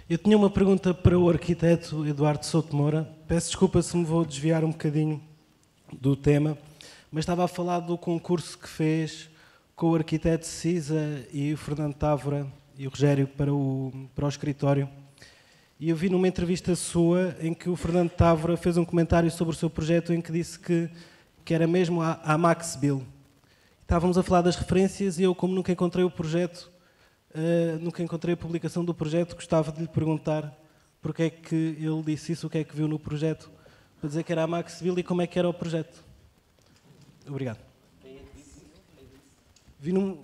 Eu tinha uma pergunta para o arquiteto Eduardo Souto Moura. Peço desculpa se me vou desviar um bocadinho do tema, mas estava a falar do concurso que fez com o arquiteto Cisa e o Fernando Távora e o Rogério para o escritório. E eu vi numa entrevista sua em que o Fernando Távora fez um comentário sobre o seu projeto em que disse que era mesmo a Max Bill. Estávamos a falar das referências e eu, como nunca encontrei o projeto, nunca encontrei a publicação do projeto, gostava de lhe perguntar porque é que ele disse isso, o que é que viu no projeto, para dizer que era a Max Bill e como é que era o projeto. Obrigado.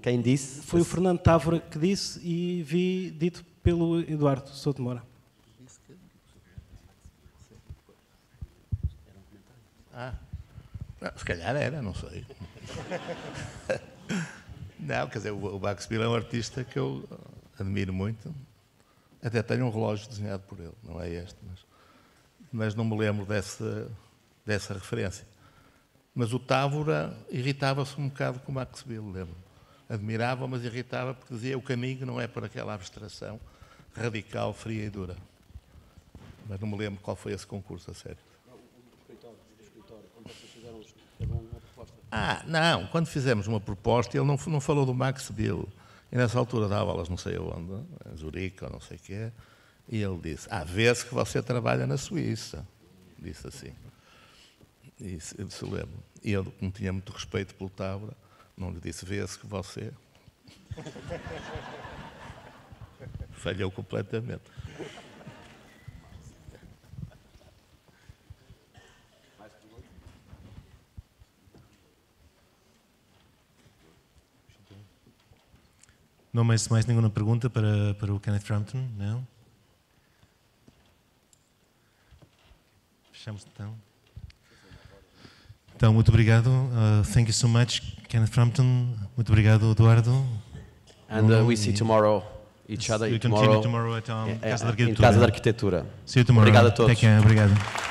Quem disse? Foi o Fernando Távora que disse e vi dito pelo Eduardo Souto Moura. Se calhar era, não sei. Não, quer dizer, o Max Bill é um artista que eu admiro muito. Até tenho um relógio desenhado por ele, não é este, mas não me lembro dessa referência. Mas o Távora irritava-se um bocado com o Max Bill, lembro. Admirava, mas irritava porque dizia o caminho não é para aquela abstração radical, fria e dura. Mas não me lembro qual foi esse concurso, a sério. Não, quando fizemos uma proposta, ele não falou do Max Bill. E nessa altura dava aulas não sei aonde, em Zurique ou não sei o quê, e ele disse, vê-se que você trabalha na Suíça. Disse assim. E se lembro. E eu, como tinha muito respeito pelo Távora, não lhe disse, vê-se que você... Falhou completamente. Não há mais nenhuma pergunta para o Kenneth Frampton? Não? Fechamos então. Então, muito obrigado. Thank you so much, Kenneth Frampton. Muito obrigado, Eduardo. And we see tomorrow each other We tomorrow continue tomorrow at Casa da em Casa da Arquitetura. Arquitetura. See you tomorrow. Obrigado a todos. Take care. Obrigado.